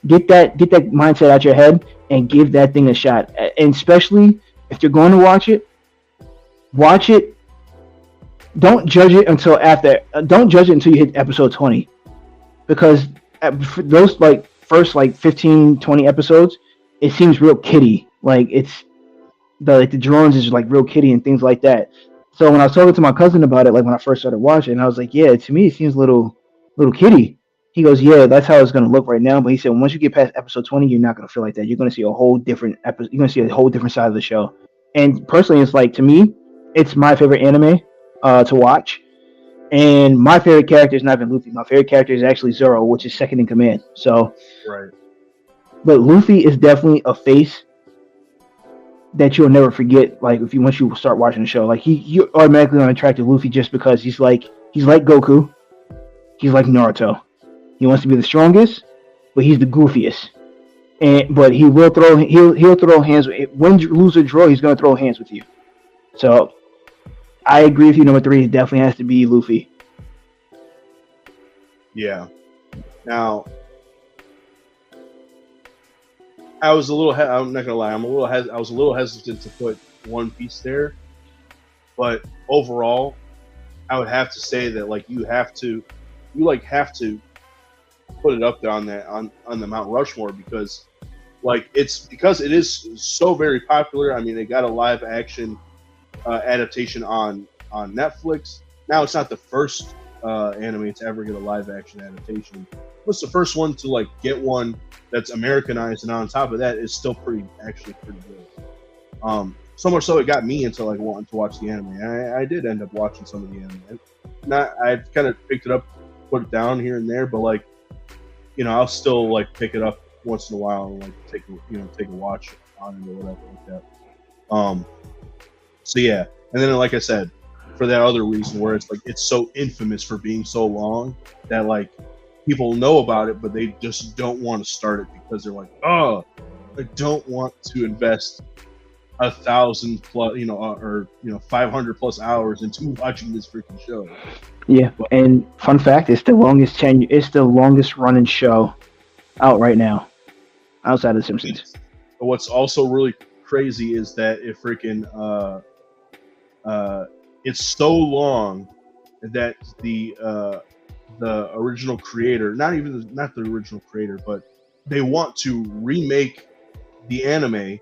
Get that mindset out your head and give that thing a shot. And especially if you're going to watch it. Don't judge it until after. Don't judge it until you hit episode 20, because those like first like 15, 20 episodes, it seems real kiddie. Like it's the drones is like real kiddie and things like that. So when I was talking to my cousin about it, like when I first started watching, I was like, yeah, to me it seems a little kiddie. He goes, yeah, that's how it's gonna look right now. But he said once you get past episode 20, you're not gonna feel like that. You're gonna see a whole different episode. You're gonna see a whole different side of the show. And personally, it's like to me, it's my favorite anime to watch. And my favorite character is not even Luffy. My favorite character is actually Zoro, which is second in command. So, Right. but Luffy is definitely a face that you'll never forget. Like if you once you start watching the show, like you automatically gonna attract to Luffy just because he's like Goku, he's like Naruto. He wants to be the strongest, but he's the goofiest. But he will throw he'll throw hands when you lose or draw. He's gonna throw hands with you. So I agree with you. Number 3 definitely has to be Luffy. Yeah. Now, I was a little. I'm not gonna lie. I was a little hesitant to put One Piece there, but overall, I would have to say that like you have to put it up there on the Mount Rushmore because it is so very popular. I mean, they got a live action adaptation on Netflix. Now it's not the first anime to ever get a live action adaptation. It's the first one to like get one that's Americanized, and on top of that, it's still pretty good. So much so it got me into like wanting to watch the anime. I did end up watching some of the anime. I've kind of picked it up, put it down here and there, but like, you know, I'll still like pick it up once in a while and like take a watch on it or whatever like that. So yeah, and then like I said, for that other reason where it's like it's so infamous for being so long that like people know about it, but they just don't want to start it because they're like, oh, I don't want to invest 1,000 plus, or 500 plus hours into watching this freaking show. Yeah, and fun fact, it's the longest running show out right now, outside of The Simpsons. But what's also really crazy is that it freaking it's so long that the original creator, not the original creator, but they want to remake the anime.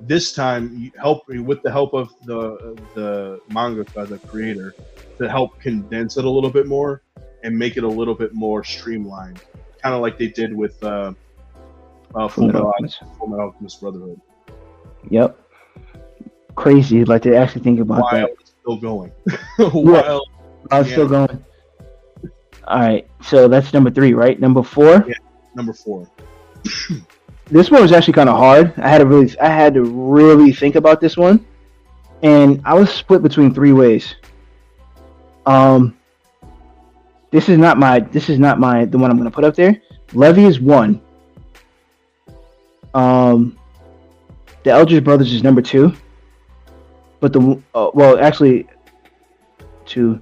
This time, with the help of the mangaka, the creator, to help condense it a little bit more and make it a little bit more streamlined, kind of like they did with Fullmetal Alchemist Brotherhood. Yep, crazy. Like to actually think about While that. it's still going. While it's still going. All right, so that's number 3, right? Number 4. Yeah, number 4. This one was actually kind of hard. I had to really think about this one, and I was split between 3 ways. This is not the one I'm going to put up there. Levy is 1. The Eldridge Brothers is number 2, but actually 2,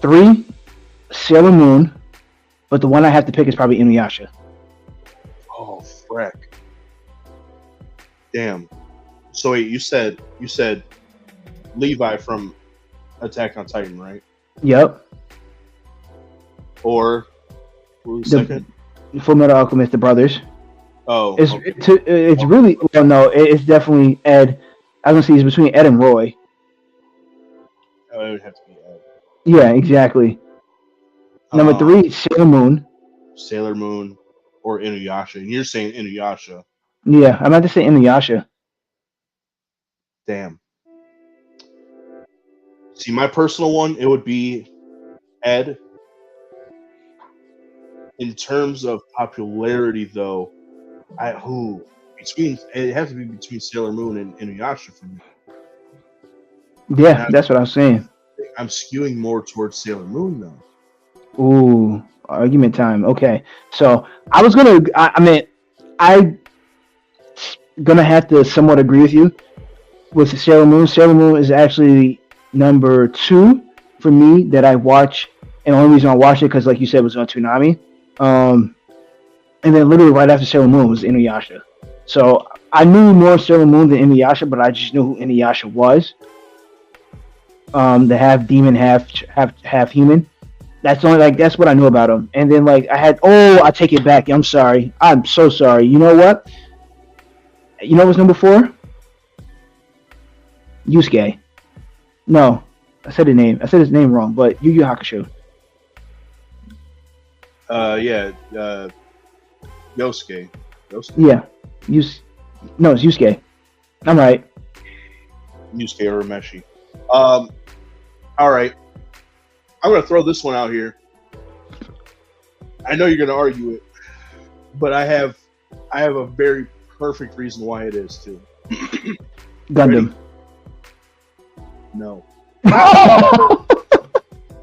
3, Sailor Moon, but the one I have to pick is probably Inuyasha. Oh, frick. Damn. So wait, you said Levi from Attack on Titan, right? Yep. Or who was second? Fullmetal Alchemist, the brothers. Oh, it's really it's definitely Ed. I was gonna say it's between Ed and Roy. Oh, it would have to be Ed. Yeah, exactly. Number 3, Sailor Moon. Sailor Moon or Inuyasha, and you're saying Inuyasha. Yeah, I'm about to say Inuyasha. Damn. See, my personal one, it would be Ed. In terms of popularity, though, it has to be between Sailor Moon and Inuyasha for me. Yeah, that's what I was saying. I'm skewing more towards Sailor Moon, though. Ooh, argument time. Okay, so I'm gonna have to somewhat agree with you with Sailor Moon. Sailor Moon is actually number 2 for me that I watch, and the only reason I watched it because, like you said, it was on Toonami. And then literally right after Sailor Moon was Inuyasha. So I knew more Sailor Moon than Inuyasha, but I just knew who Inuyasha was. The half demon, half human. That's what I knew about him. And then I take it back. I'm sorry. I'm so sorry. You know what? You know what's number 4? Yusuke. No, I said his name. I said his name wrong. But Yu Yu Hakusho. Yeah, Yosuke. Yosuke. Yeah, no, it's Yusuke. I'm right. Yusuke Urameshi. All right. I'm gonna throw this one out here. I know you're gonna argue it, but I have a very perfect reason why it is too. Gundam. No.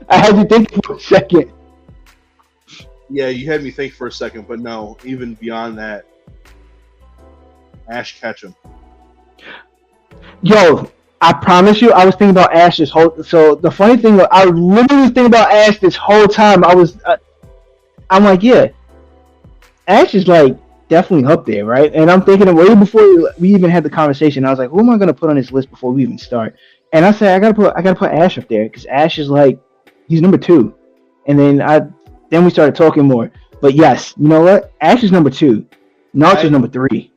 I had to think for a second. Yeah, you had me think for a second, but no. Even beyond that, Ash Ketchum. Yo, I promise you, I was thinking about Ash this whole. So the funny thing, I was literally thinking about Ash this whole time. I'm like, yeah, Ash is like definitely up there, right? And I'm thinking way before we even had the conversation, I was like, who am I gonna put on this list before we even start? And I said, I gotta put Ash up there because Ash is like, he's number 2. And then we started talking more. But yes, you know what? Ash is number 2. Naruto's number 3.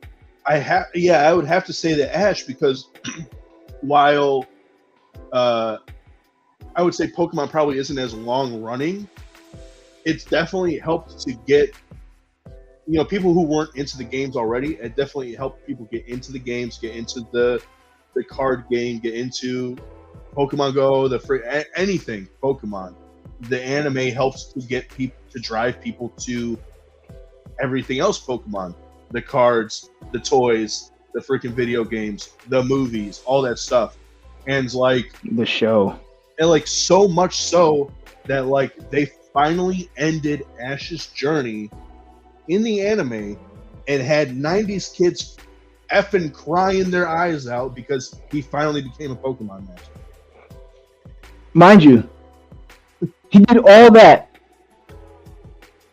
I would have to say that Ash, because while I would say Pokemon probably isn't as long running, it's definitely helped to get people who weren't into the games already. It definitely helped people get into the games, get into the card game, get into Pokemon Go, anything Pokemon. The anime helps to get people to drive people to everything else Pokemon. The cards, the toys, the freaking video games, the movies, all that stuff. And like the show. And like so much so that like they finally ended Ash's journey in the anime and had 90s kids effing crying their eyes out because he finally became a Pokemon master. Mind you, he did all that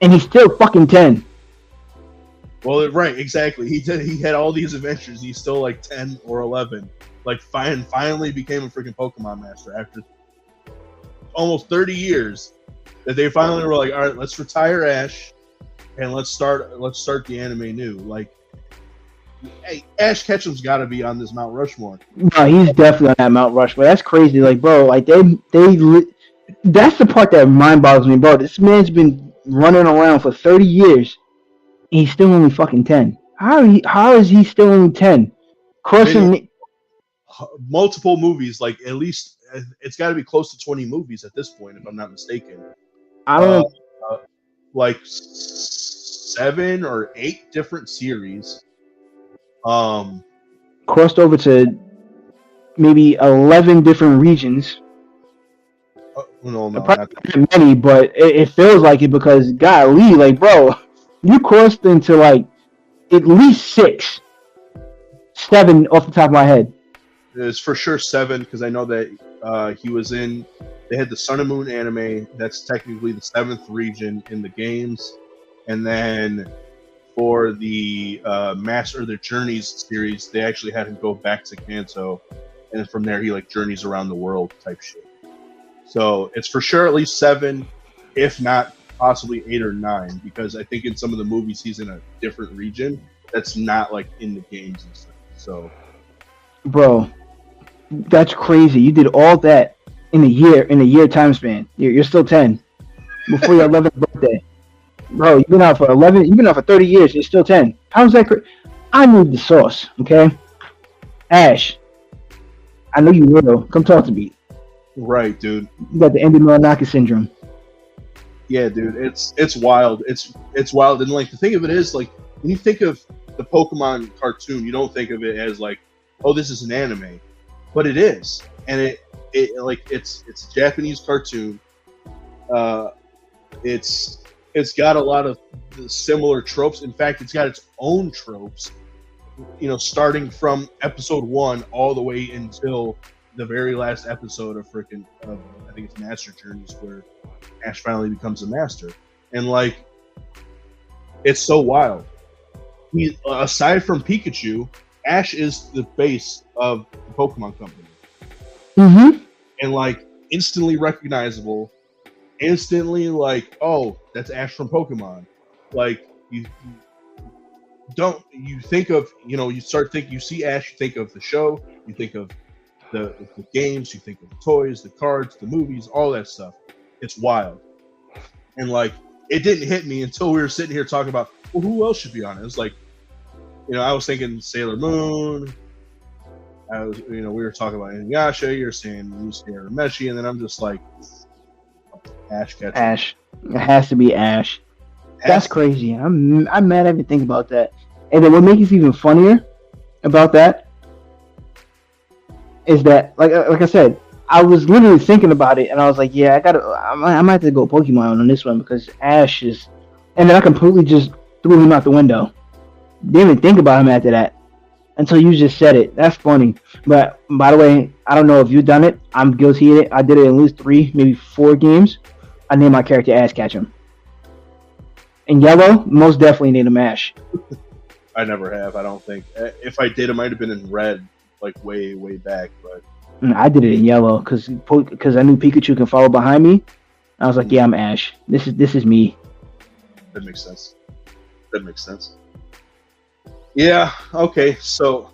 and he's still fucking 10. Well, right, exactly. He had all these adventures. He's still like 10 or 11. Like, finally became a freaking Pokemon master after almost 30 years. That they finally were like, all right, let's retire Ash, and let's start the anime new. Like, hey, Ash Ketchum's got to be on this Mount Rushmore. No, he's definitely on that Mount Rushmore. That's crazy. Like, bro, like that's the part that mind boggles me, bro. This man's been running around for 30 years. He's still only fucking 10. How is he still only 10? Crossing multiple movies, like at least it's got to be close to 20 movies at this point, if I'm not mistaken. I don't know. Like 7 or 8 different series. Crossed over to maybe 11 different regions. No, not many, but it feels like it because golly, like, bro, you crossed into like at least 6, 7 off the top of my head. It's for sure 7 because I know that he was in. They had the Sun and Moon anime. That's technically the 7th region in the games, and then for the Master of the Journeys series, they actually had him go back to Kanto, and from there he like journeys around the world type shit. So it's for sure at least 7, if not possibly 8 or 9, because I think in some of the movies he's in a different region that's not like in the games and stuff. So, bro, that's crazy. You did all that in a year time span. You're still 10 before your 11th birthday, bro. You've been out for 11. You've been out for 30 years. You're still 10. How's that? I need the sauce, okay? Ash, I know you will. Come talk to me. Right, dude. You got the Ender Milanaki syndrome. Yeah, dude. It's wild. It's wild. And like the thing of it is, like when you think of the Pokemon cartoon, you don't think of it as like, oh, this is an anime, but it is, and it like it's a Japanese cartoon. It's got a lot of similar tropes. In fact, it's got its own tropes. Starting from episode 1 all the way until the very last episode of I think it's Master Journeys, where Ash finally becomes a master, and like it's so wild. Aside from Pikachu, Ash is the base of the Pokemon Company, and like instantly recognizable, instantly like, oh, that's Ash from Pokemon. Like you think of you start thinking, you see Ash, you think of the show, you think of the games, you think of the toys, the cards, the movies, all that stuff. It's wild. And like it didn't hit me until we were sitting here talking about, well, who else should be on it? It was like, I was thinking Sailor Moon. We were talking about Inuyasha. You're saying Lucy Urameshi, and then I'm just like, Ash Ketchum. Ash. It has to be Ash. That's crazy. I'm mad I didn't think about that. And then what makes it even funnier about that is that, like I said, I was literally thinking about it, and I was like, yeah, I might have to go Pokemon on this one because Ash is, and then I completely just threw him out the window. Didn't even think about him after that until you just said it. That's funny. But by the way, I don't know if you've done it. I'm guilty of it. I did it in at least 3, maybe 4 games. I named my character Ash Ketchum. In yellow, most definitely named him Ash. I never have. I don't think. If I did, it might have been in red, like way back. But I did it in yellow because I knew Pikachu can follow behind me. I was like, yeah, I'm Ash. This is me. That makes sense. Yeah. Okay. So.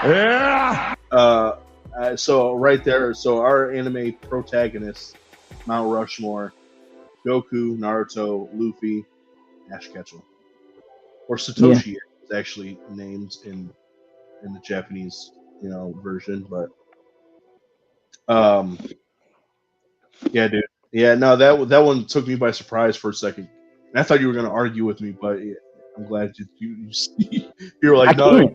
Yeah. So right there. So our anime protagonists, Mount Rushmore, Goku, Naruto, Luffy, Ash Ketchum, or Satoshi is actually named in the Japanese, version. But yeah, dude. Yeah, no, that one took me by surprise for a second. And I thought you were going to argue with me, but yeah, I'm glad you're like, no,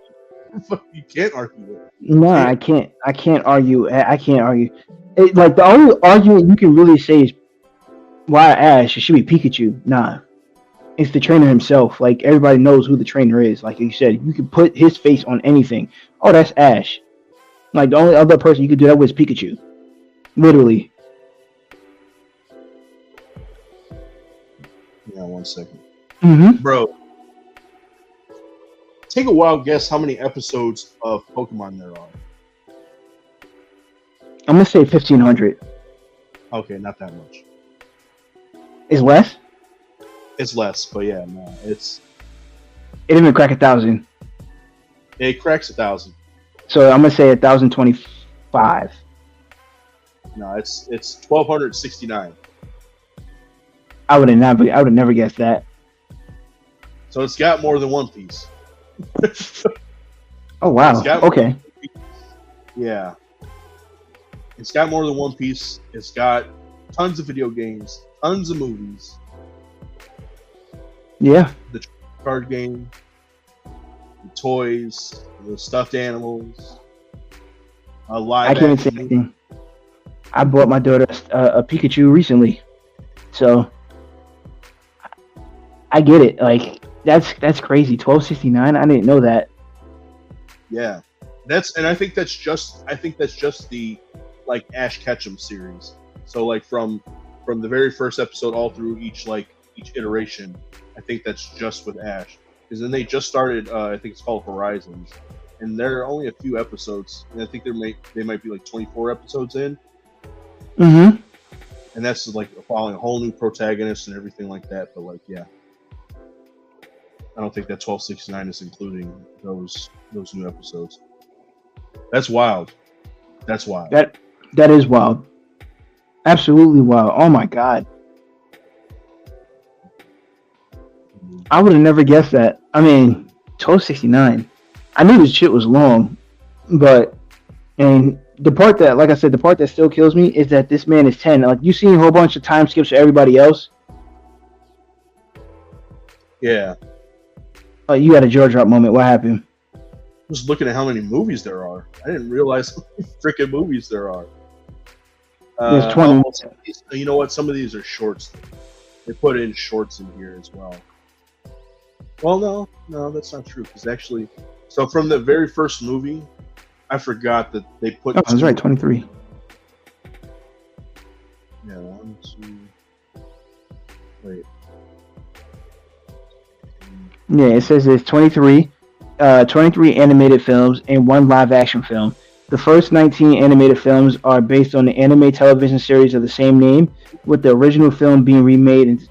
you can't argue with it. No, I can't argue. I can't argue. Like the only argument you can really say is why Ash? It should be Pikachu. Nah, it's the trainer himself. Like everybody knows who the trainer is. Like you said, you can put his face on anything. Oh, that's Ash. Like the only other person you could do that with is Pikachu. Literally. Yeah, 1 second. Mm-hmm. Bro, take a wild guess how many episodes of Pokemon there are. I'm gonna say 1,500. Okay, not that much. Is less? It's less, but yeah, no, it didn't even crack 1,000. It cracks 1,000. So I'm gonna say 1,025. No, it's 1,269. I would have never guessed that. So it's got more than One Piece. Oh wow. Okay. Yeah. It's got more than One Piece. It's got tons of video games, tons of movies. Yeah. The card game, the toys, the stuffed animals, a live. I can't even say anything. I bought my daughter a Pikachu recently, so I get it. Like that's crazy. 1269. I didn't know that. Yeah, I think that's just the like Ash Ketchum series. So like from the very first episode all through each iteration, I think that's just with Ash. Because then they just started. I think it's called Horizons, and there are only a few episodes. And I think they might be like 24 episodes in. Mm-hmm. And that's like following a whole new protagonist and everything like that. But like, yeah, I don't think that 1269 is including those new episodes. That's wild. That's wild. That is wild. Absolutely wild. Oh my god. I would have never guessed that. I mean, 1269. I knew this shit was long, and the part that, like I said, the part that still kills me is that this man is 10. Like, you seen a whole bunch of time skips for everybody else. Yeah. Oh, you had a jaw drop moment. What happened? Just looking at how many movies there are. I didn't realize how many freaking movies there are. There's 20. You know what? Some of these are shorts. They put in shorts in here as well. Well, no, that's not true. Because actually, so from the very first movie, I forgot that they put. Oh, that's right, 23. Yeah, 1, 2. Wait. Yeah, it says there's 23 animated films and 1 live action film. The first 19 animated films are based on the anime television series of the same name, with the original film being remade into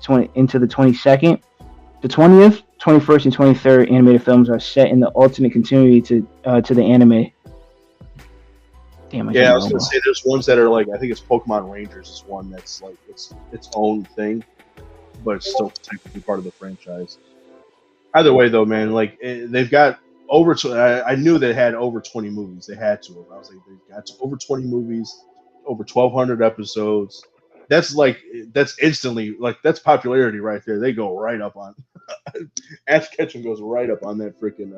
the 22nd. The 20th, 21st, and 23rd animated films are set in the alternate continuity to the anime. Damn, I was gonna say there's ones that are like, I think it's Pokemon Rangers is one that's like its own thing. but it's still technically part of the franchise. Either way, though, man, like they've got over. I knew they had over 20 movies. They had to have. I was like, they've got over 20 movies, over 1,200 episodes. That's instantly like that's popularity right there. They go right up on. Ash Ketchum goes right up on that freaking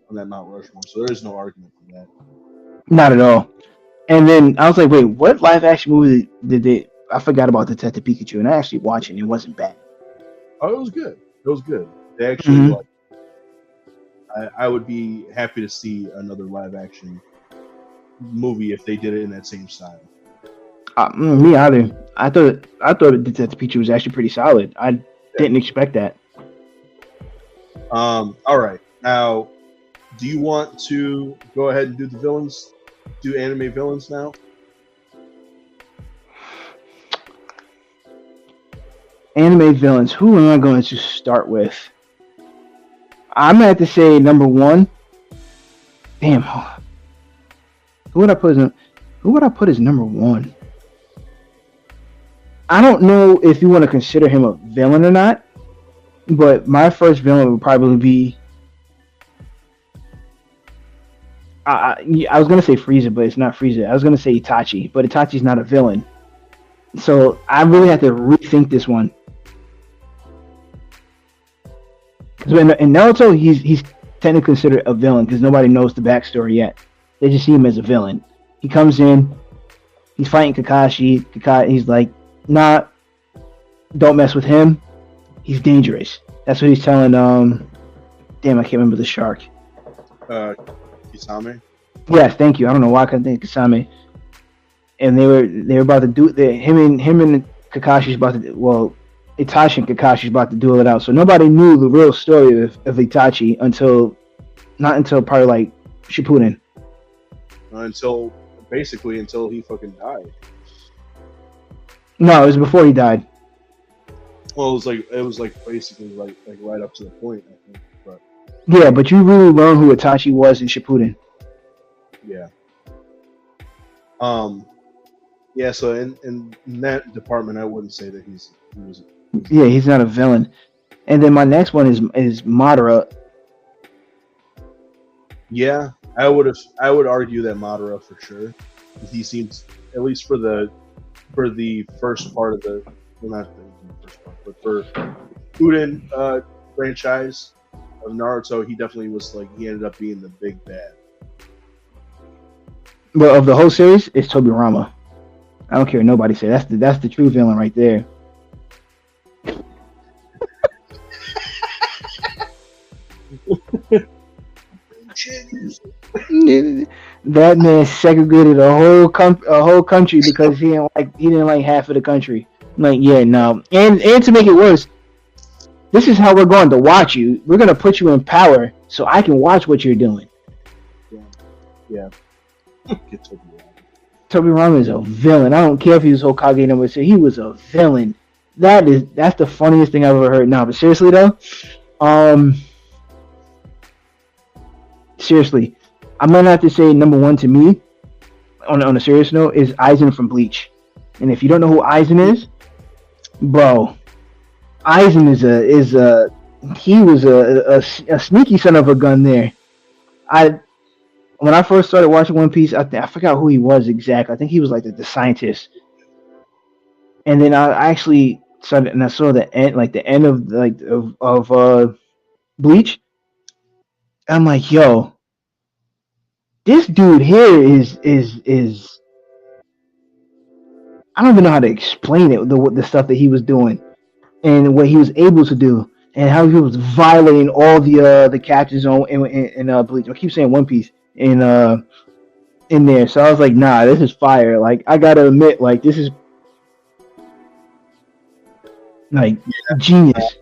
on that Mount Rushmore. So there is no argument for that. Not at all. And then I was like, wait, what live action movie did they? I forgot about Detective Pikachu, and I actually watched it. And it wasn't bad. Oh, it was good. It was good. They actually Mm-hmm. like. I would be happy to see another live action movie if they did it in that same style. Me either. I thought Detective Pikachu was actually pretty solid. I didn't expect that. All right. Now, do you want to go ahead and do the villains? Do anime villains now? Anime villains. Who am I going to start with? I'm gonna have to say number one. Damn. Who would I put as number one? I don't know if you want to consider him a villain or not, but my first villain would probably be. I was gonna say Frieza, but it's not Frieza. I was gonna say Itachi, but Itachi's not a villain. So I really have to rethink this one. Because in Naruto, he's technically considered a villain because nobody knows the backstory yet. They just see him as a villain. He comes in, he's fighting Kakashi. He's like, nah, don't mess with him. He's dangerous. That's what he's telling. Damn, I can't remember the shark. Kisame. Yes, thank you. I don't know why I couldn't think of Kisame. And they were about to do him and Kakashi's about to Itachi and Kakashi's about to duel it out. So nobody knew the real story of Itachi not until probably like Shippuden. Until he fucking died. No, it was before he died. Well, it was like basically like right up to the point, I think. But yeah, but you really learn who Itachi was in Shippuden. Yeah. Yeah. So in that department, I wouldn't say that he was. Yeah, he's not a villain. And then my next one is Madara. Yeah, I would argue that Madara for sure. He seems, at least for the first part of the, well, not the first part, but for Shippuden franchise of Naruto, he definitely was like, he ended up being the big bad. But of the whole series, it's Tobirama. I don't care what nobody say. That's the true villain right there. That man segregated a whole country because he didn't like half of the country. Like, yeah, no. And to make it worse, this is how we're going to watch you. We're going to put you in power so I can watch what you're doing. Yeah. Tobirama is a villain. I don't care if he was Hokage number 6. He was a villain. That's the funniest thing I've ever heard. No, but seriously though, seriously, I'm gonna have to say number one to me, on a serious note, is Aizen from Bleach. And if you don't know who Aizen is, bro, Aizen he was a sneaky son of a gun there. When I first started watching One Piece, I forgot who he was exactly. I think he was like the scientist. And then I actually started, and I saw the end of Bleach. I'm like, yo, this dude here is I don't even know how to explain it. The stuff that he was doing and what he was able to do, and how he was violating all the captain's zone in Bleach. I keep saying One Piece in there. So I was like, nah, this is fire. Like, I gotta admit, like, this is like genius.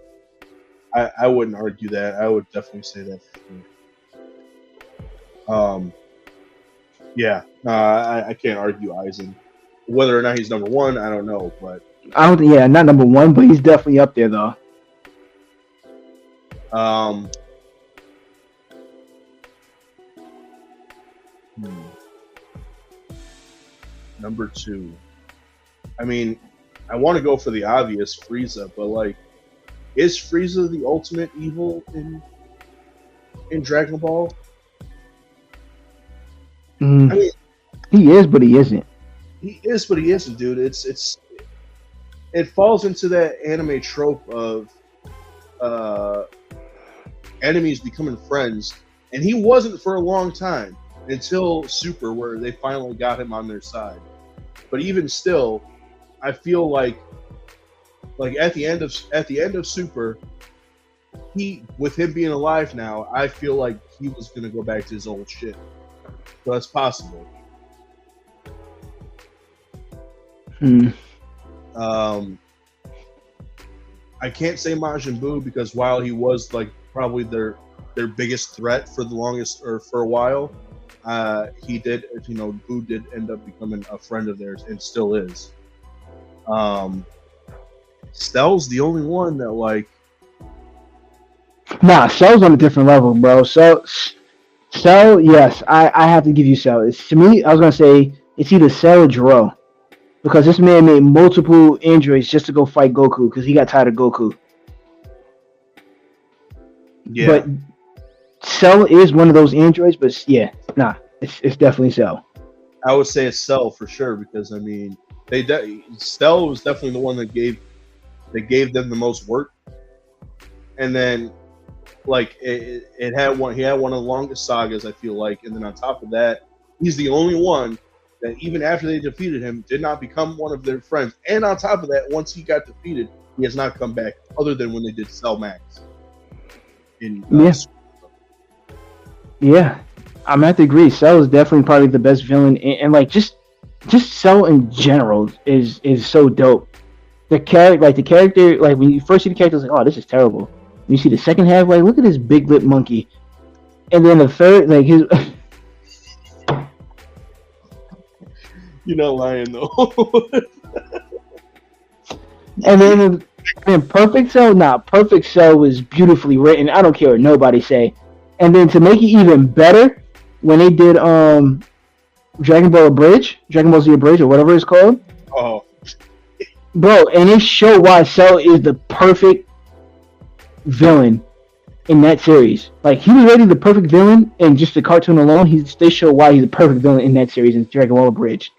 I wouldn't argue that. I would definitely say that. Yeah, I can't argue Aizen. Whether or not he's number one, I don't know, but I don't think, yeah, not number one, but he's definitely up there though. Number two. I mean, I want to go for the obvious Frieza, but like is Frieza the ultimate evil in Dragon Ball? I mean, He is, but he isn't. he is, but he isn't, dude. It falls into that anime trope of uh, enemies becoming friends, and he wasn't for a long time until Super, where they finally got him on their side. But even still, I feel like at the end of Super, he, with him being alive now, I feel like he was gonna go back to his old shit. So that's possible. I can't say Majin Buu because while he was like probably their biggest threat for the longest or for a while, he did, Buu did end up becoming a friend of theirs and still is. Cell's the only one that like. Nah, Cell's on a different level, bro. Cell, yes, I have to give you Cell. To me, I was gonna say it's either Cell or Jiro, because this man made multiple androids just to go fight Goku because he got tired of Goku. Yeah. But Cell is one of those androids, but yeah, nah, it's definitely Cell. I would say it's Cell for sure because I mean Cell was definitely the one that gave them the most work, and then like he had one of the longest sagas, I feel like, and then on top of that, he's the only one that even after they defeated him did not become one of their friends, and on top of that, once he got defeated, he has not come back other than when they did Cell Max. Yeah, I'm at the agree. Cell is definitely probably the best villain, and like just Cell in general is so dope. The character, like when you first see the character, it's like, oh, this is terrible. When you see the second half, like, look at this big lip monkey, and then the third, like his. You're not lying though. And then Perfect Cell, Perfect Cell was beautifully written. I don't care what nobody say. And then to make it even better, when they did Dragon Ball Z Abridged, or whatever it's called. Oh. Bro, and they show why Cell is the perfect villain in that series. Like, he was already the perfect villain, and just the cartoon alone, they show why he's the perfect villain in that series in Dragon Ball Abridged.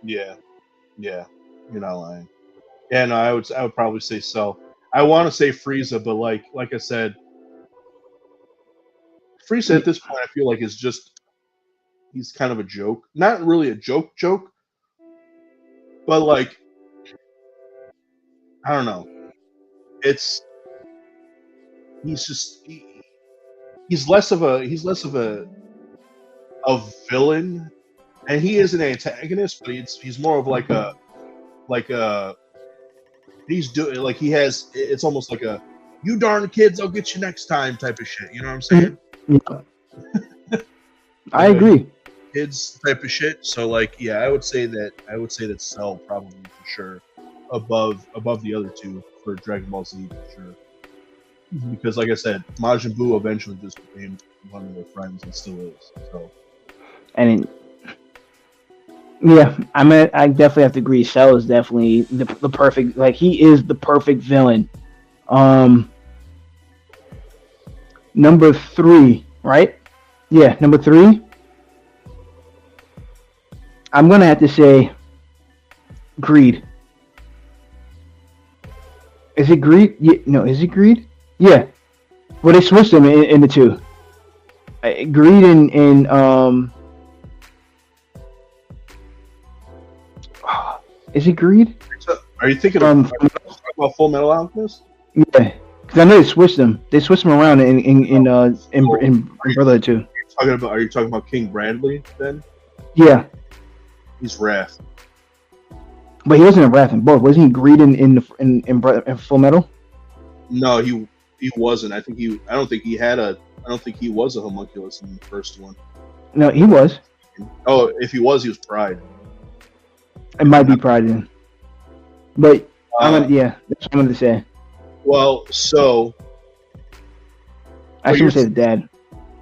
Yeah, you're not lying. Yeah, no, I would probably say Cell. I want to say Frieza, but like I said, Frieza at this point, I feel like he's kind of a joke. Not really a joke, but like, I don't know. He's less of a villain, and he is an antagonist, but he's more of like a he's doing like he has. It's almost like a "you darn kids, I'll get you next time" type of shit. You know what I'm saying? Yeah. I agree. Kids type of shit. So like, yeah, I would say that Cell probably for sure above the other two for Dragon Ball Z for sure. Because like I said, Majin Buu eventually just became one of their friends and still is. So. And yeah, I definitely have to agree. Cell is definitely the perfect. Like, he is the perfect villain. Number 3, right? Yeah, number 3. I'm gonna have to say Greed. Is it Greed? Yeah, no, is it Greed? Yeah. Well, they switched them in the two. Greed and is it Greed? Are you thinking about Full Metal Alchemist? Yeah, because I know they switched them. They switched them around in Brotherhood 2. Are you talking about King Bradley then? Yeah. He's Wrath. But he wasn't in Wrath in both. Wasn't he Greed in Full Metal? No, he wasn't. I don't think he was a homunculus in the first one. No, he was. Oh, if he was Pride. It might be Pride then. But that's what I'm gonna say. Well, so I should say the dad.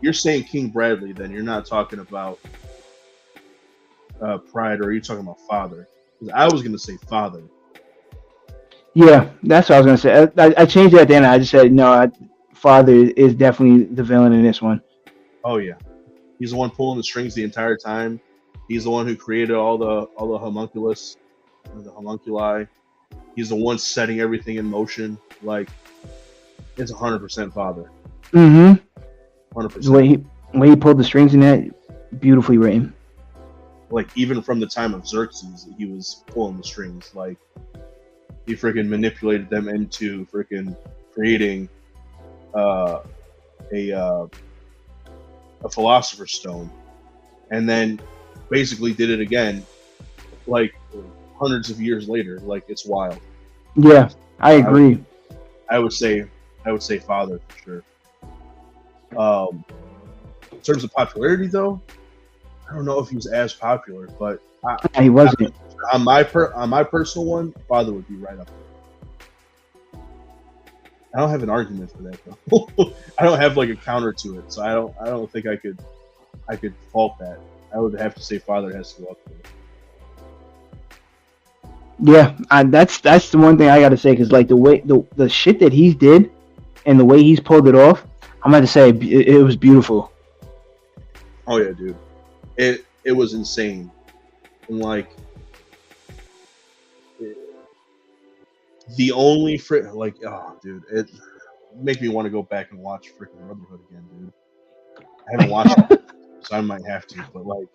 You're saying King Bradley, then you're not talking about Pride, or are you talking about Father? Because I was gonna say Father. Yeah, that's what I was gonna say. I changed it at the end. I just said no. Father is definitely the villain in this one. Oh yeah, he's the one pulling the strings the entire time. He's the one who created all the homunculus, the homunculi. He's the one setting everything in motion. Like it's 100% father. Mm-hmm. Hundred The way percent. he pulled the strings in that, beautifully written. Like even from the time of Xerxes, he was pulling the strings. Like he freaking manipulated them into freaking creating uh, a a philosopher's stone, and then basically did it again, like hundreds of years later. Like it's wild. Yeah, I I would, agree. I would say, I would say father for sure. In terms of popularity, though, I don't know if he was as popular, but He wasn't. on my personal one, father would be right up there. I don't have an argument for that though. I don't have like a counter to it, so I don't think I could fault that. I would have to say father has to go up there. Yeah, that's the one thing I got to say because like the shit that he's did and the way he's pulled it off, I'm going to say it was beautiful. Oh yeah, dude. It was insane. And like the only like oh dude, it make me want to go back and watch freaking Brotherhood again, dude. I haven't watched it, so I might have to, but like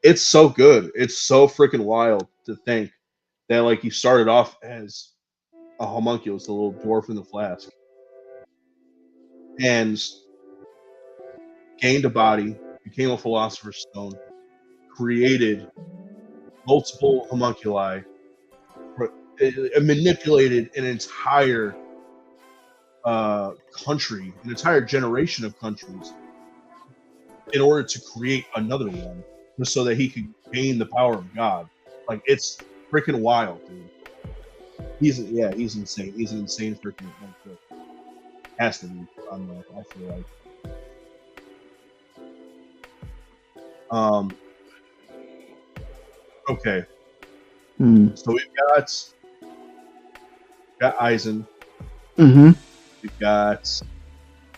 it's so good. It's so freaking wild to think that like he started off as a homunculus, a little dwarf in the flask, and gained a body, became a philosopher's stone, created multiple homunculi, manipulated an entire country, an entire generation of countries, in order to create another one, just so that he could gain the power of God. Like it's freaking wild, dude. He's insane. He's an insane freaking like, has to be. I feel like. Okay. So we've got Eisen. Mm-hmm. We've got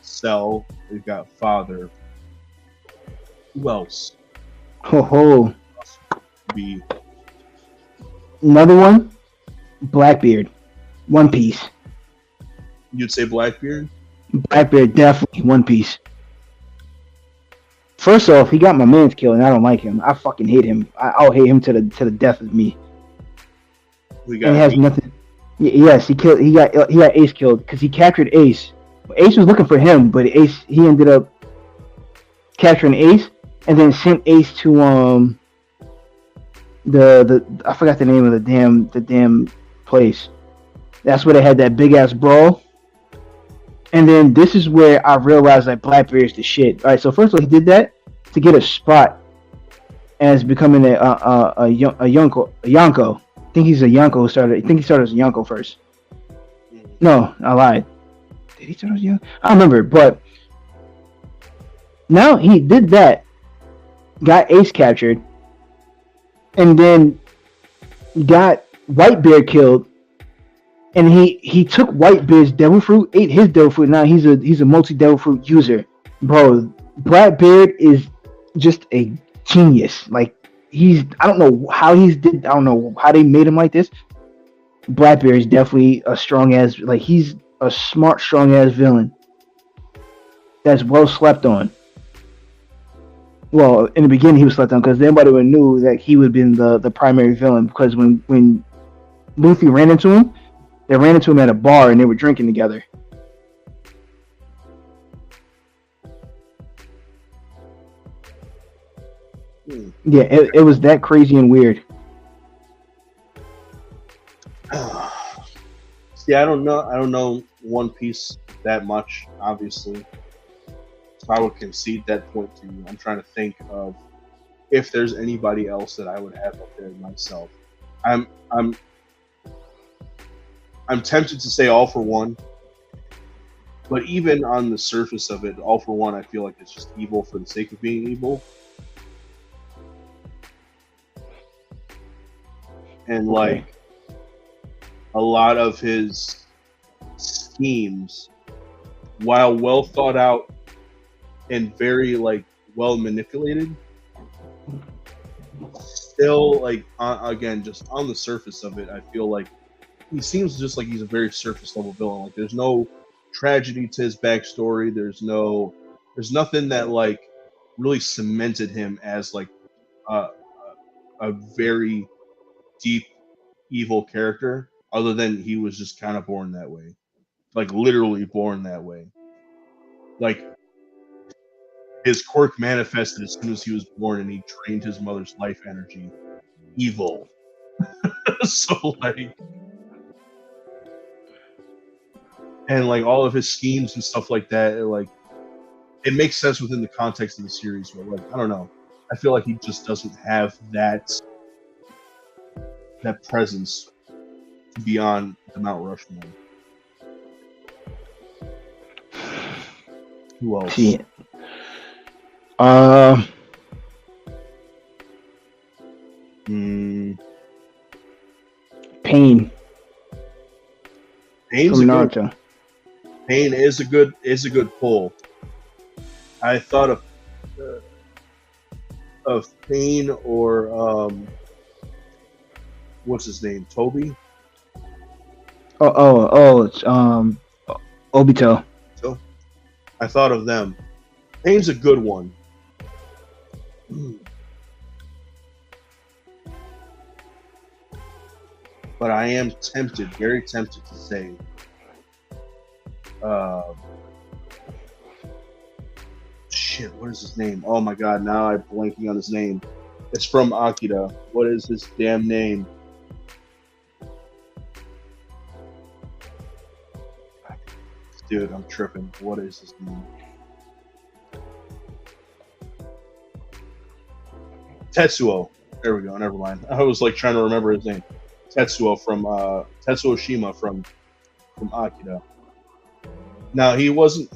Cell. We've got Father. Who else? Ho ho. Be Another one, Blackbeard, One Piece. you'd say Blackbeard? Blackbeard definitely One Piece. First off, he got my man's killed, and I don't like him. I fucking hate him. I'll hate him to the death of me. We And it got has nothing. Yes, he killed. He got Ace killed because he captured Ace. Ace was looking for him, but he ended up capturing Ace and then sent Ace to the I forgot the name of the damn place. That's where they had that big ass brawl. And then this is where I realized that Blackbeard is the shit. All right, so first of all, he did that to get a spot as becoming a Yonko. I think he's a Yonko who started. I think he started as a Yonko first. No, I lied. Did he start as a Yonko? I don't remember, but now he did that, got Ace captured, and then got Whitebeard killed. And he took Whitebeard's devil fruit, ate his devil fruit. Now he's a multi devil fruit user, bro. Blackbeard is just a genius. Like I don't know how I don't know how they made him like this. Blackbeard is definitely a strong ass. Like he's a smart, strong ass villain that's well slept on. Well, in the beginning he was slept on because nobody would knew that he would have been the primary villain because when Luffy ran into him. They ran into him at a bar and they were drinking together. Yeah, it was that crazy and weird. Yeah, I don't know. I don't know One Piece that much, obviously. So I would concede that point to you. I'm trying to think of if there's anybody else that I would have up there myself. I'm tempted to say All for One, but even on the surface of it, All for One, I feel like it's just evil for the sake of being evil. And like, a lot of his schemes, while well thought out and very like well manipulated, still like again just on the surface of it, I feel like he seems just like he's a very surface level villain. Like there's no tragedy to his backstory. There's nothing that like really cemented him as like a very deep evil character, other than he was just kind of born that way, like literally born that way. Like his quirk manifested as soon as he was born, and he drained his mother's life energy. Evil. So like, and like all of his schemes and stuff like that, like it makes sense within the context of the series. But like, I don't know, I feel like he just doesn't have that presence beyond the Mount Rushmore. Who else? See, Pain Pain's from a good, Naruto. Pain is a good pull. I thought of Pain or what's his name? Toby? It's Obito. So I thought of them. Pain's a good one. But I am tempted, very tempted to say shit, what is his name? Oh my god, now I'm blanking on his name. It's from Akira. What is his damn name? Dude, I'm tripping. What is his name? Tetsuo. There we go. Never mind. I was like trying to remember his name. Tetsuo from Tetsuo Shima from Akira. Now he wasn't,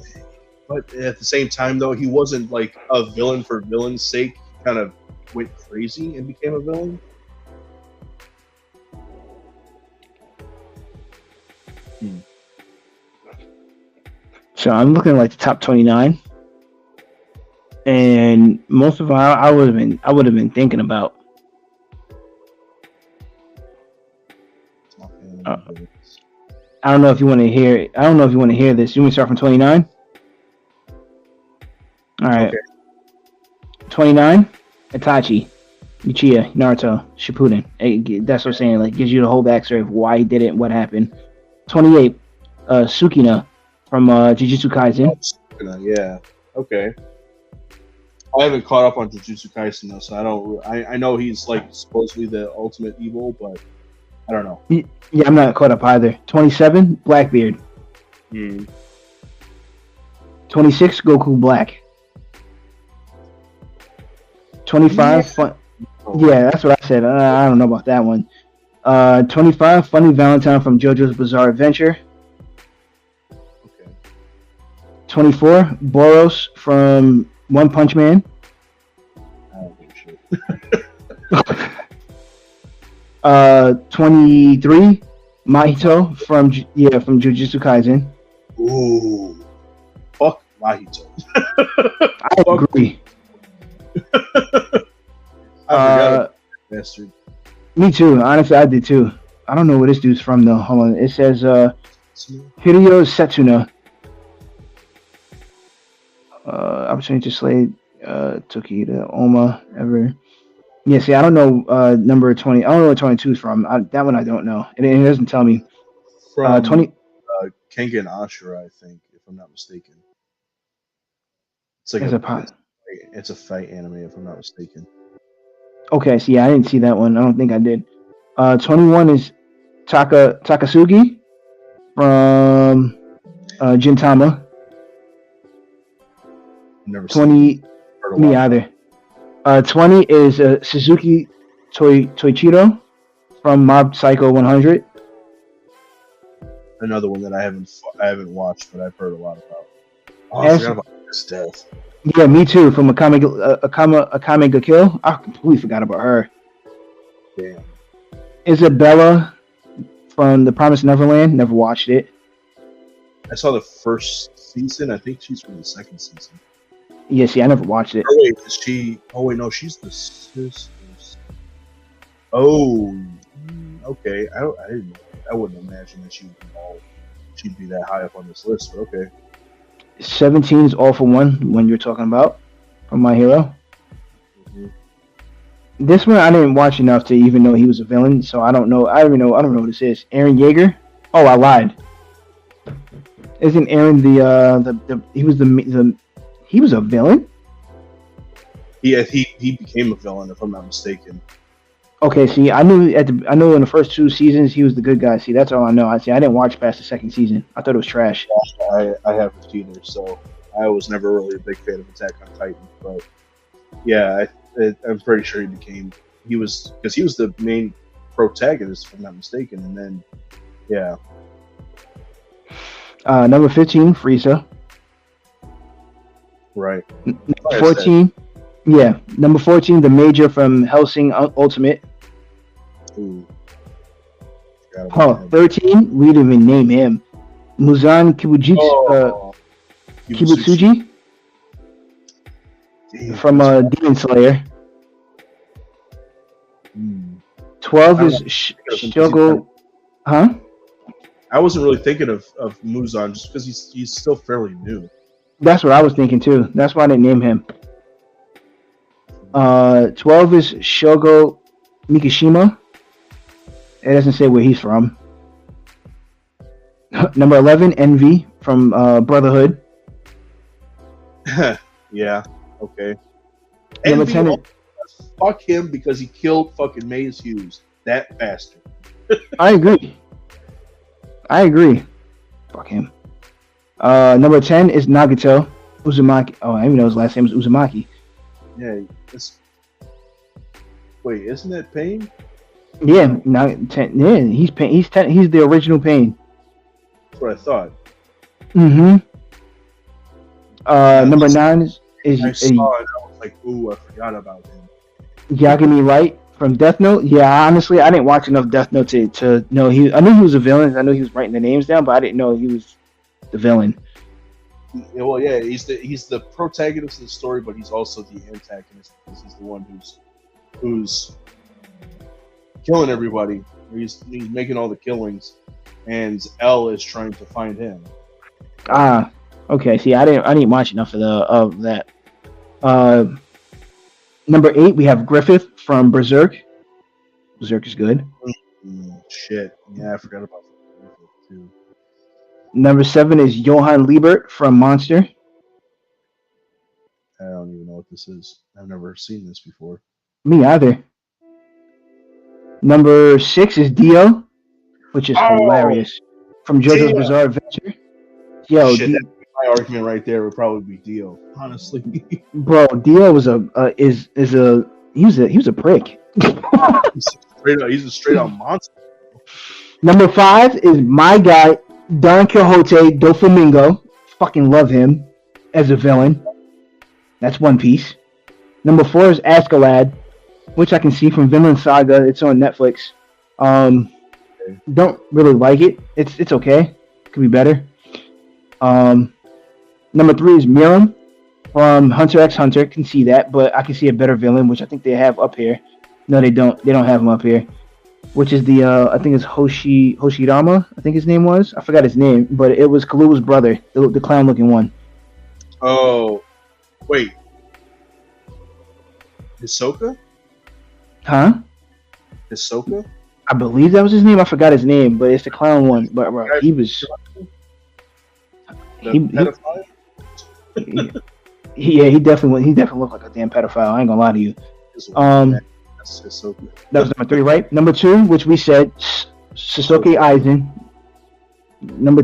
but at the same time though, he wasn't like a villain for villain's sake. He kind of went crazy and became a villain. So I'm looking at like the top 29, and most of them I would have been thinking about. I don't know if you want to hear it. I don't know if you want to hear this. You want me to start from 29? All right. Okay. 29, Itachi, Uchiha, Naruto, Shippuden. That's what I'm saying. Like, gives you the whole backstory of why he did it and what happened. 28, Sukuna from Jujutsu Kaisen. Oh, Sukuna, yeah. Okay. I haven't caught up on Jujutsu Kaisen though, so I don't. I know he's like supposedly the ultimate evil, but I don't know. Yeah, I'm not caught up either. 27, Blackbeard. 26, Goku Black. 25, yeah, that's what I said. I don't know about that one. 25, Funny Valentine from JoJo's Bizarre Adventure. Okay. 24, Boros from One Punch Man. I don't give a shit. 23, Mahito from Jujutsu Kaisen. Ooh, fuck Mahito. I agree. I forgot bastard. Me too. Honestly, I did too. I don't know where this dude's from though. Hold on. It says Hiryo Setsuna. Opportunity to slay Tokita Oma ever. Yeah, see, I don't know number 20. I don't know where 22 is from. That one I don't know. It doesn't tell me. From 20. Kengan Ashura, I think, if I'm not mistaken. It's like it's a fight anime, if I'm not mistaken. Okay, see, I didn't see that one. I don't think I did. 21 is Takasugi from Gintama. Never 20. Me either. 20 is Suzuki Toichiro from Mob Psycho 100. Another one that I haven't watched, but I've heard a lot about. Oh, I forgot about this death. Yeah, me too. From Akame ga Kill. I completely forgot about her. Damn. Isabella from The Promised Neverland. Never watched it. I saw the first season. I think she's from the second season. Yeah, see, I never watched it. Oh wait, is she? Oh wait, no, she's the sister. Oh, okay. I didn't. I wouldn't imagine that she'd be that high up on this list. But okay. 17 is All for One when you're talking about from My Hero. Mm-hmm. This one I didn't watch enough to even know he was a villain, so I don't know. I don't know what this is. Aaron Yeager. Oh, I lied. Isn't Aaron the he was he was a villain? Yeah, he became a villain if I'm not mistaken. Okay, see, I knew in the first 2 seasons he was the good guy. See, that's all I know. I didn't watch past the second season. I thought it was trash. I haven't either, so I was never really a big fan of Attack on Titan. But yeah, I'm pretty sure he was the main protagonist if I'm not mistaken. And then yeah, number 15, Frieza. Right. Number 14. Yeah, number 14, the Major from Hellsing Ultimate. Ooh. 13, we didn't even name him. Muzan Kibutsuji from Demon Slayer. 12 is Shogo. Huh? I wasn't really thinking of Muzan just because he's still fairly new. That's what I was thinking too. That's why I didn't name him. 12 is Shogo Mikishima. It doesn't say where he's from. Number 11, Envy from Brotherhood. Yeah, okay. Number Envy, 10 fuck him because he killed fucking Maze Hughes. That bastard. I agree. Fuck him. Number 10 is Nagato Uzumaki. Oh, I even know his last name is Uzumaki. Yeah, wait, isn't that Pain? Yeah, he's Pain. He's the original Pain. That's what I thought. Mm-hmm. Number 9 is I saw it. I was like, ooh, I forgot about him. Yagami Light from Death Note. Yeah, honestly, I didn't watch enough Death Note to know he. I knew he was a villain. I knew he was writing the names down, but I didn't know he was the villain. Yeah, well, yeah, he's the protagonist of the story, but he's also the antagonist because he's the one who's killing everybody. He's making all the killings, and L is trying to find him. Ah, okay. See, I didn't watch enough of that. Number 8, we have Griffith from Berserk. Berserk is good. Shit, yeah, I forgot about Griffith too. Number 7 is Johann Liebert from Monster. I don't even know what this is. I've never seen this before. Me either. Number 6 is Dio, which is hilarious, from JoJo's Bizarre Adventure. Yo, shit, my argument right there would probably be Dio. Honestly, bro, Dio was he was a prick. he's a straight out monster. Number 5 is my guy Don Quixote Doflamingo. Fucking love him as a villain. That's One Piece. Number 4 is Askeladd, which I can see from Vinland Saga. It's on Netflix. Don't really like it. It's okay. Could be better. Number 3 is Miram from Hunter x Hunter. Can see that, but I can see a better villain, which I think they have up here. No, they don't. They don't have him up here. Which is the I think it's Hoshirama. I think his name was. I forgot his name, but it was Kaluuya's brother, the clown-looking one. Oh, wait. Hisoka? Huh? Hisoka? I believe that was his name. I forgot his name, but it's the clown one. But bro, he was. He definitely looked like a damn pedophile. I ain't gonna lie to you. That was number 3, right? Number 2, which we said, Sasuke Aizen.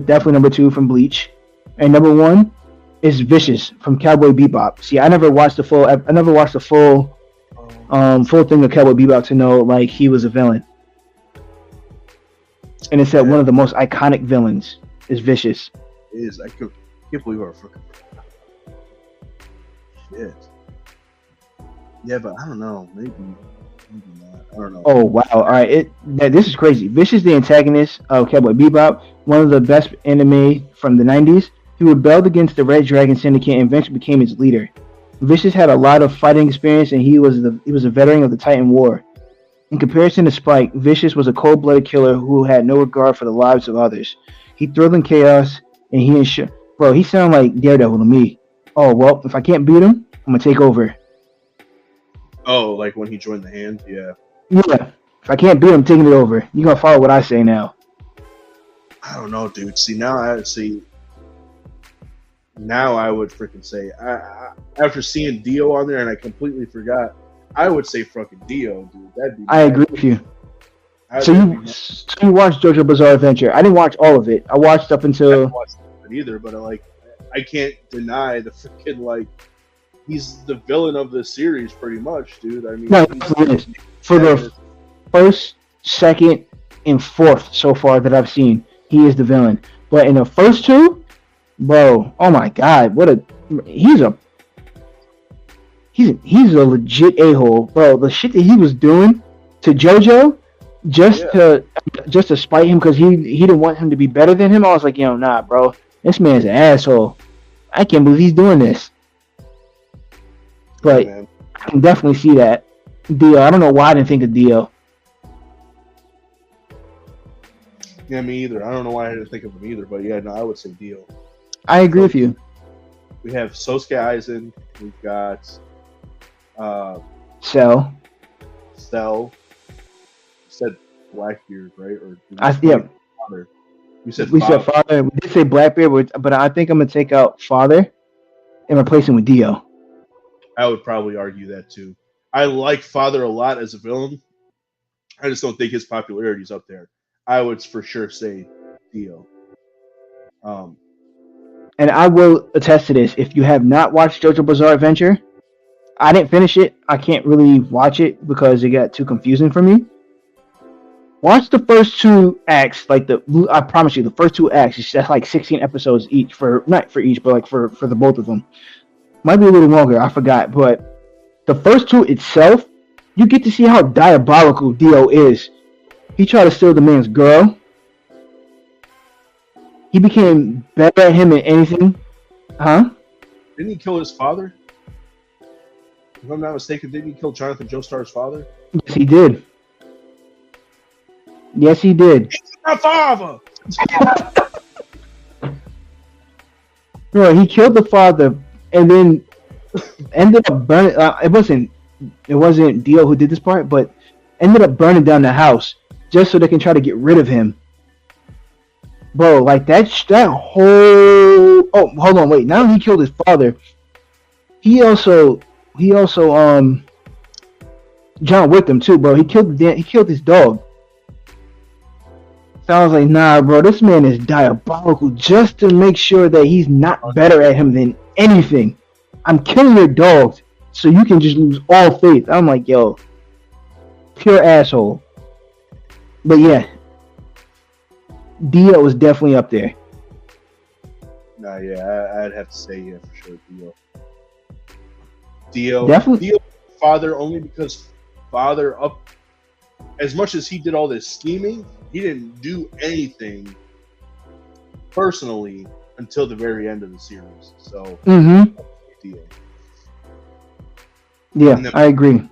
Definitely number 2 from Bleach, and number 1 is Vicious from Cowboy Bebop. See, I never watched the full full thing of Cowboy Bebop to know like he was a villain. And it said one of the most iconic villains is Vicious. It is. I can't believe I fucking shit. Yeah, but I don't know. Maybe Maybe not. I don't know. Oh wow! All right, this is crazy. Vicious, the antagonist of Cowboy Bebop, one of the best anime from the '90s. He rebelled against the Red Dragon Syndicate and eventually became its leader. Vicious had a lot of fighting experience, and he was a veteran of the Titan War. In comparison to Spike, Vicious was a cold-blooded killer who had no regard for the lives of others. He thrilled in chaos, and he sounded like Daredevil to me. Oh well, if I can't beat him, I'm gonna take over. Oh, like when he joined the Hand? Yeah. Yeah. If I can't beat him, I'm taking it over. You're gonna follow what I say now. I don't know, dude. Now I would freaking say, after seeing Dio on there and I completely forgot, I would say fucking Dio, dude. I agree with you. So you watched JoJo Bizarre Adventure. I didn't watch all of it. I watched up until... I didn't watch it either, but I can't deny the freaking, like, he's the villain of the series pretty much, dude. I mean... No, for the first, second, and fourth so far that I've seen, he is the villain. But in the first two... Bro, oh my god, he's a legit a-hole, bro. The shit that he was doing to JoJo just to spite him because he didn't want him to be better than him. I was like, yo, nah, bro, this man's an asshole. I can't believe he's doing this. But I can definitely see that. Dio, I don't know why I didn't think of Dio. Yeah, me either. I don't know why I didn't think of him either, but yeah, no, I would say Dio. I agree with you. We have Sosuke Aizen. We've got Cell. You said Blackbeard, right? Or Father. We said Father. We did say Blackbeard, but I think I'm gonna take out Father and replace him with Dio. I would probably argue that too. I like Father a lot as a villain. I just don't think his popularity is up there. I would for sure say Dio. And I will attest to this. If you have not watched JoJo Bizarre Adventure, I didn't finish it. I can't really watch it because it got too confusing for me. Watch the first two acts. I promise you, the first two acts. That's like 16 episodes each not for each, but like for the both of them. Might be a little longer. I forgot, but the first two itself, you get to see how diabolical Dio is. He tried to steal the man's girl. He became better at him than anything. Huh? Didn't he kill his father? If I'm not mistaken, didn't he kill Jonathan Joestar's father? Yes, he did. Yes, he did. He's my father! Bro, he killed the father and then ended up burning... It wasn't Dio who did this part, but ended up burning down the house just so they can try to get rid of him. Bro, like that whole... Oh, hold on, wait. Now he killed his father. He also John Wick him too, bro. He killed his dog. So I was like, nah, bro, this man is diabolical just to make sure that he's not better at him than anything. I'm killing your dogs so you can just lose all faith. I'm like, yo, pure asshole. But yeah, Dio is definitely up there. Nah, yeah, I'd have to say yeah for sure, Dio. Definitely. Dio, father, only because father up as much as he did all this scheming, he didn't do anything personally until the very end of the series. So, Dio. Yeah, I agree.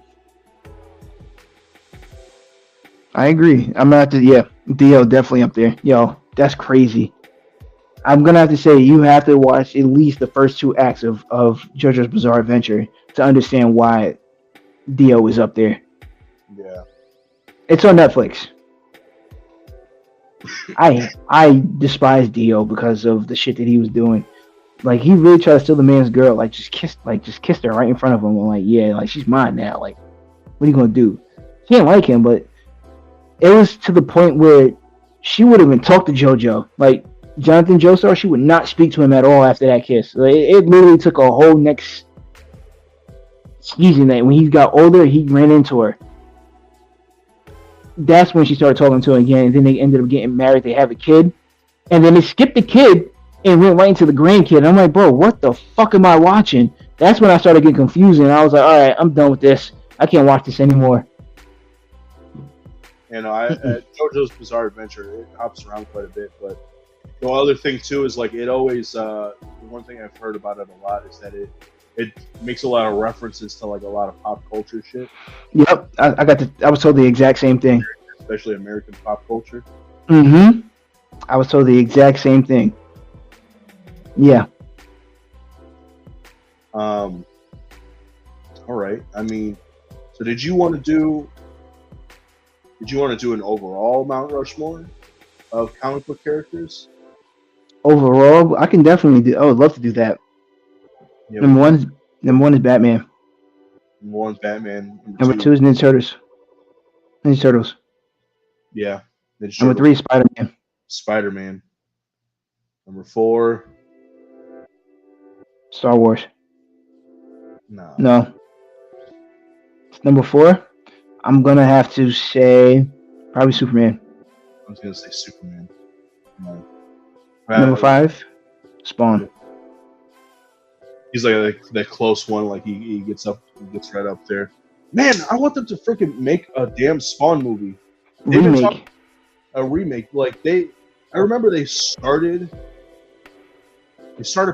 I'm gonna have to, Dio definitely up there. Yo, that's crazy. I'm gonna have to say you have to watch at least the first two acts of JoJo's Bizarre Adventure to understand why Dio is up there. Yeah. It's on Netflix. I despise Dio because of the shit that he was doing. Like, he really tried to steal the man's girl. Just kissed her right in front of him. I'm like, yeah, like, she's mine now. Like, what are you gonna do? She didn't like him, but it was to the point where she wouldn't even talk to JoJo. Like, Jonathan Joestar, she would not speak to him at all after that kiss. Like, it literally took a whole next season that when he got older, he ran into her. That's when she started talking to him again, and then they ended up getting married. They have a kid, and then they skipped the kid and went right into the grandkid. I'm like, bro, what the fuck am I watching? That's when I started getting confused, and I was like, all right, I'm done with this. I can't watch this anymore. JoJo's Bizarre Adventure, it hops around quite a bit, but the other thing too is like it always. The one thing I've heard about it a lot is that it makes a lot of references to like a lot of pop culture shit. Yep, I was told the exact same thing. Especially American pop culture. Mm-hmm. I was told the exact same thing. Yeah. All right. I mean, so did you want to do an overall Mount Rushmore of comic book characters? Overall, I can definitely do. I would love to do that. Yeah, Number one is Batman. Number one's Batman. Number two is Ninja Turtles. Ninja Turtles. Yeah. Number three is Spider-Man. Spider-Man. Number four. Star Wars. No. Number four, I'm gonna have to say probably Superman. I was gonna say Superman. No. Number five, Spawn. He's like that close one. Like he gets right up there. Man, I want them to freaking make a damn Spawn movie. A remake. Like I remember they started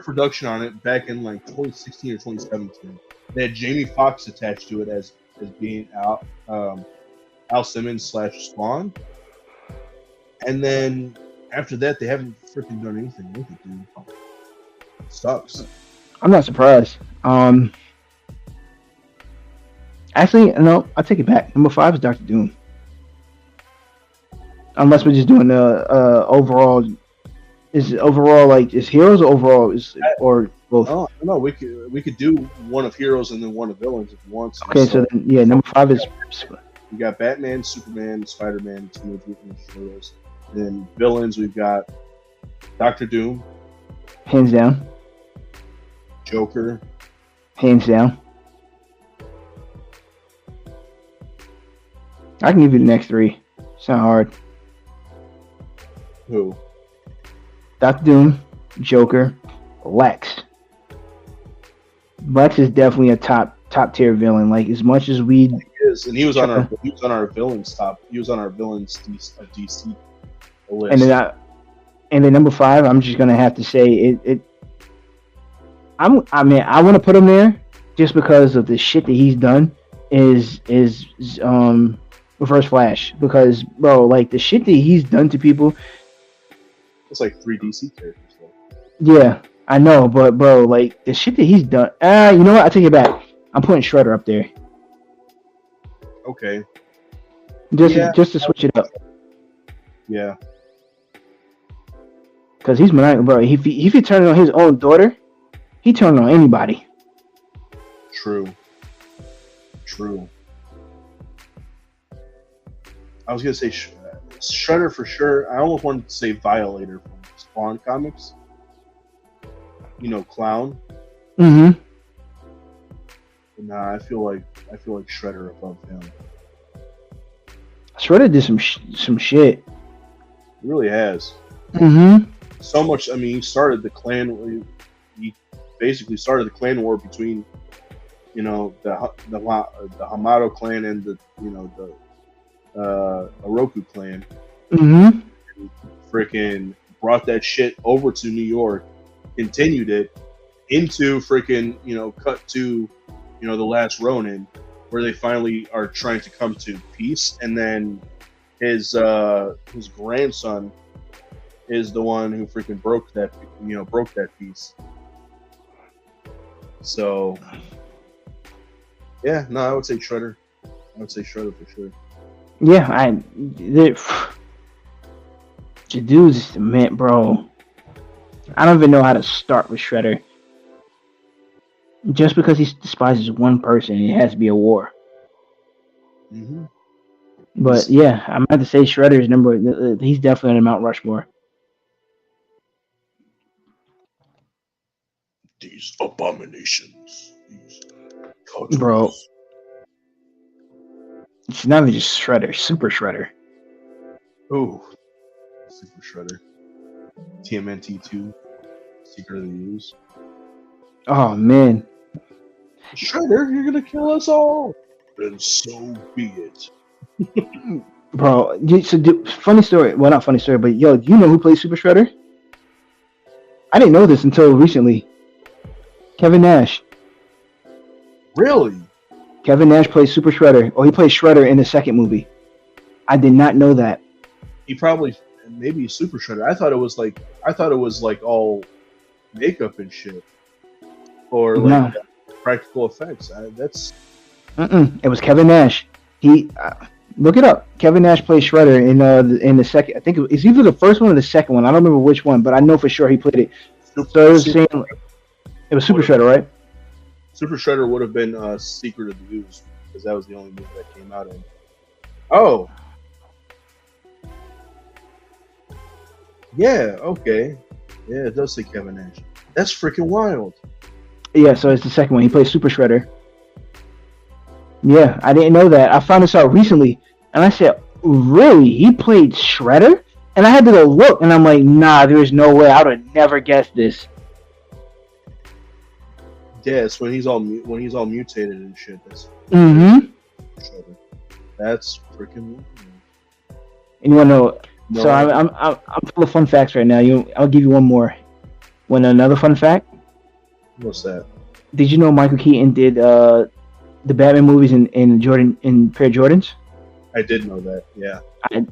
production on it back in like 2016 or 2017. They had Jamie Foxx attached to it as being Al Simmons / Spawn, and then after that they haven't freaking done anything with it, dude. It sucks. I'm not surprised. Actually, no, I take it back. Number five is Dr. Doom. Unless we're just doing the overall. Is overall like is heroes or overall or both? Oh no, we could do one of heroes and then one of villains if you want to. Okay, so then, yeah, number five is. We got Batman, Superman, Spider-Man, Teenage Mutant Ninja Turtles. And then villains, we've got Dr. Doom, hands down. Joker, hands down. I can give you the next three. It's not hard. Who? Dr. Doom, Joker, Lex. Lex is definitely a top tier villain. Like as much as we is, and he was on our villains top. He was on our villains DC list. And then number five, I'm just gonna have to say it. I want to put him there just because of the shit that he's done. Is Reverse Flash, because bro, like the shit that he's done to people. It's like 3 DC characters, though. Yeah, I know, but bro, like the shit that he's done. You know what? I take it back. I'm putting Shredder up there. Okay. Just to switch it up. Yeah. Because he's maniacal, bro. If he turned on his own daughter, he turned on anybody. True. I was gonna say Shredder for sure. I almost wanted to say Violator from Spawn comics. You know, Clown. Mm-hmm. But nah, I feel like Shredder above him. Shredder did some shit. He really has. Mm-hmm. So much. I mean, he started the clan. He basically started the clan war between, you know, the Hamato clan and the Oroku clan. Mm-hmm. Freaking brought that shit over to New York, continued it into freaking, cut to, The Last Ronin, where they finally are trying to come to peace, and then his grandson is the one who freaking broke that peace. So, yeah, no, I would say Shredder. For sure. Yeah, the dude's man, bro. I don't even know how to start with Shredder. Just because he despises one person, it has to be a war. Mm-hmm. But yeah, I'm about to say Shredder's number. He's definitely on Mount Rushmore. These abominations, bro. It's not even just Shredder, Super Shredder. Oh, Super Shredder. TMNT 2, Secret of the Use. Oh man, Shredder, you're gonna kill us all. And so be it. Bro, funny story. Well, not funny story, but yo, do you know who plays Super Shredder? I didn't know this until recently. Kevin Nash. Really? Kevin Nash plays Super Shredder, or he plays Shredder in the second movie. I did not know that. He probably maybe Super Shredder. I thought it was like all makeup and shit, or like No, practical effects. it was Kevin Nash. He look it up. Kevin Nash plays Shredder in the second. I think it's either the first one or the second one. I don't remember which one, but I know for sure he played it. So it was saying it was Super Shredder, right? Super Shredder would have been Secret of the Ooze because that was the only movie that came out in. Oh, yeah, okay, yeah, it does say Kevin Nash. That's freaking wild. Yeah, so it's the second one. He plays Super Shredder. Yeah, I didn't know that. I found this out recently, and I said, "Really? He played Shredder?" And I had to go look, and I'm like, "Nah, there's no way. I would have never guessed this." Yeah, it's when he's all mutated and shit. That's Shredder. That's freaking wild. And you want to know? No, So I'm full of fun facts right now. I'll give you one more. Want another fun fact? What's that? Did you know Michael Keaton did the Batman movies in pair of Jordans? I did know that. Yeah,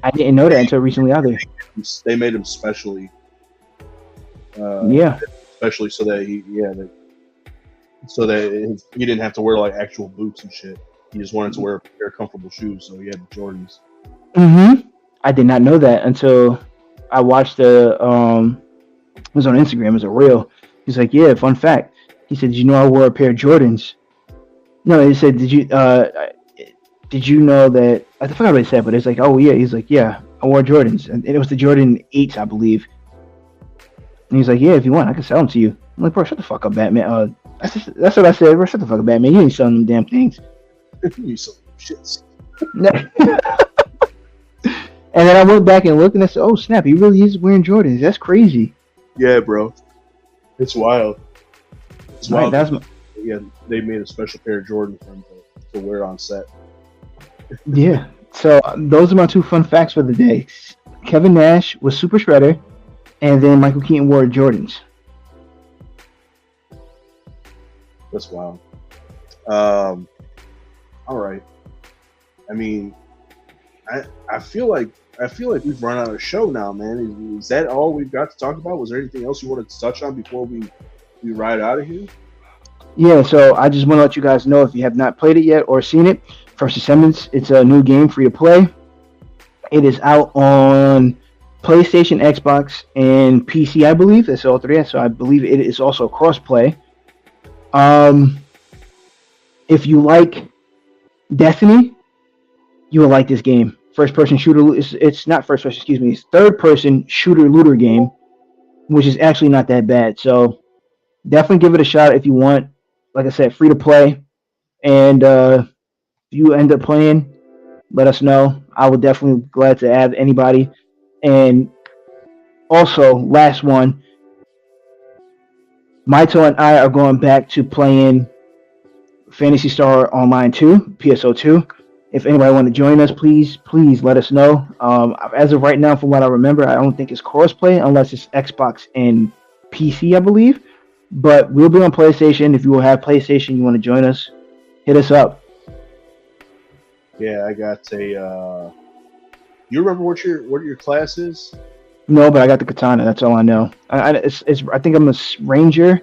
I didn't know that until recently either. they made him specially. Yeah. Especially so that he didn't have to wear like actual boots and shit. He just wanted to wear a pair of comfortable shoes, so he had the Jordans. I did not know that until I watched the it was on Instagram. It was a reel. He's like, yeah, fun fact. He said, did you know I wore a pair of Jordans? No, he said, did you know that? I forgot what he said, but it's like, oh yeah. He's like, yeah, I wore Jordans, and it was the Jordan 8s, I believe. And he's like, yeah, if you want, I can sell them to you. I'm like, bro, shut the fuck up, Batman. That's what I said, bro. Shut the fuck up, Batman. You ain't selling them damn things. You some shits. And then I went back and looked, and I said, oh snap, he really is wearing Jordans. That's crazy. Yeah, bro. It's wild. It's wild. Right, yeah, they made a special pair of Jordan for him to wear on set. Yeah. So those are my two fun facts for the day. Kevin Nash was Super Shredder, and then Michael Keaton wore Jordans. That's wild. All right. I mean, I feel like we've run out of show now, man. Is that all we've got to talk about? Was there anything else you wanted to touch on before we ride out of here? Yeah, so I just want to let you guys know, if you have not played it yet or seen it, First Descendants, it's a new game, free to play. It is out on PlayStation, Xbox, and PC, I believe. That's all three. So I believe it is also cross-play. If you like Destiny, you will like this game. First-person shooter. It's not first-person, excuse me. It's third-person shooter-looter game, which is actually not that bad. So definitely give it a shot if you want. Like I said, free to play. And if you end up playing, let us know. I would definitely be glad to add anybody. And also, last one, Maito and I are going back to playing Phantasy Star Online 2, PSO 2. If anybody want to join us, please let us know. As of right now, from what I remember, I don't think it's crossplay unless it's Xbox and PC, I believe. But we'll be on PlayStation. If you will have PlayStation, you want to join us, hit us up. Yeah, I got a. You remember what your class is? No, but I got the katana. That's all I know. I think I'm a ranger,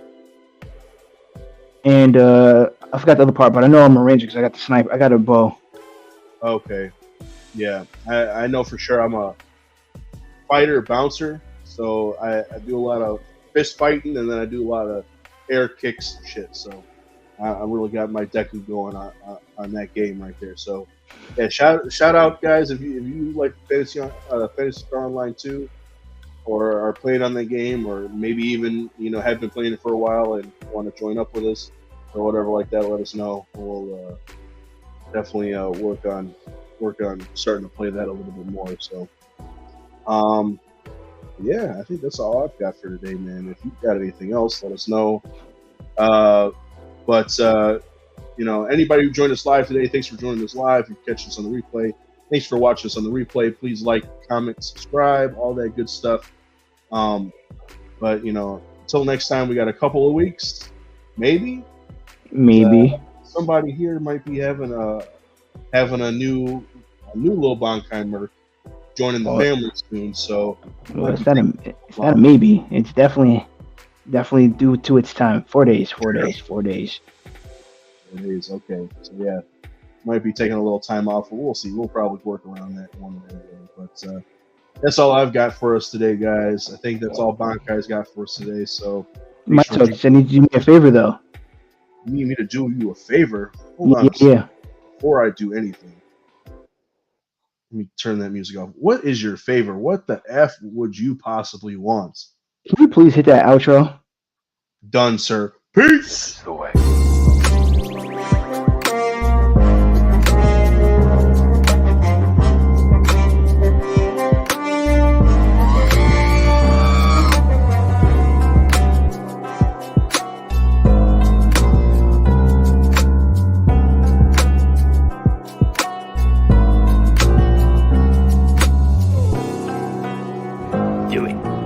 and I forgot the other part, but I know I'm a ranger because I got the sniper. I got a bow. Okay, yeah, I know for sure I'm a fighter bouncer. So I do a lot of fist fighting, and then I do a lot of air kicks and shit. So I really got my Deku going on that game right there. So yeah, shout out guys if you like Fantasy Star Online 2, or are playing on the game, or maybe even have been playing it for a while and want to join up with us or whatever like that. Let us know. We'll definitely work on starting to play that a little bit more. So yeah, I think that's all I've got for today, man. If you've got anything else, let us know. But anybody who joined us live today, thanks for joining us live. If you catch us on the replay, thanks for watching us on the replay. Please like, comment, subscribe, all that good stuff. But until next time, we got a couple of weeks, maybe. Somebody here might be having a new little Bankai joining the family soon. So it's not a maybe. It's definitely due to its time. 4 days. 4 days. 4 days. 4 days. Okay. So yeah, might be taking a little time off, but we'll see. We'll probably work around that one way. But that's all I've got for us today, guys. I think that's all Bankai's got for us today. So, I need you to do me a favor, though. You need me to do you a favor? Hold on. Yeah. Before I do anything, let me turn that music off. What is your favor? What the F would you possibly want? Can you please hit that outro? Done, sir. Peace. Away. Do it.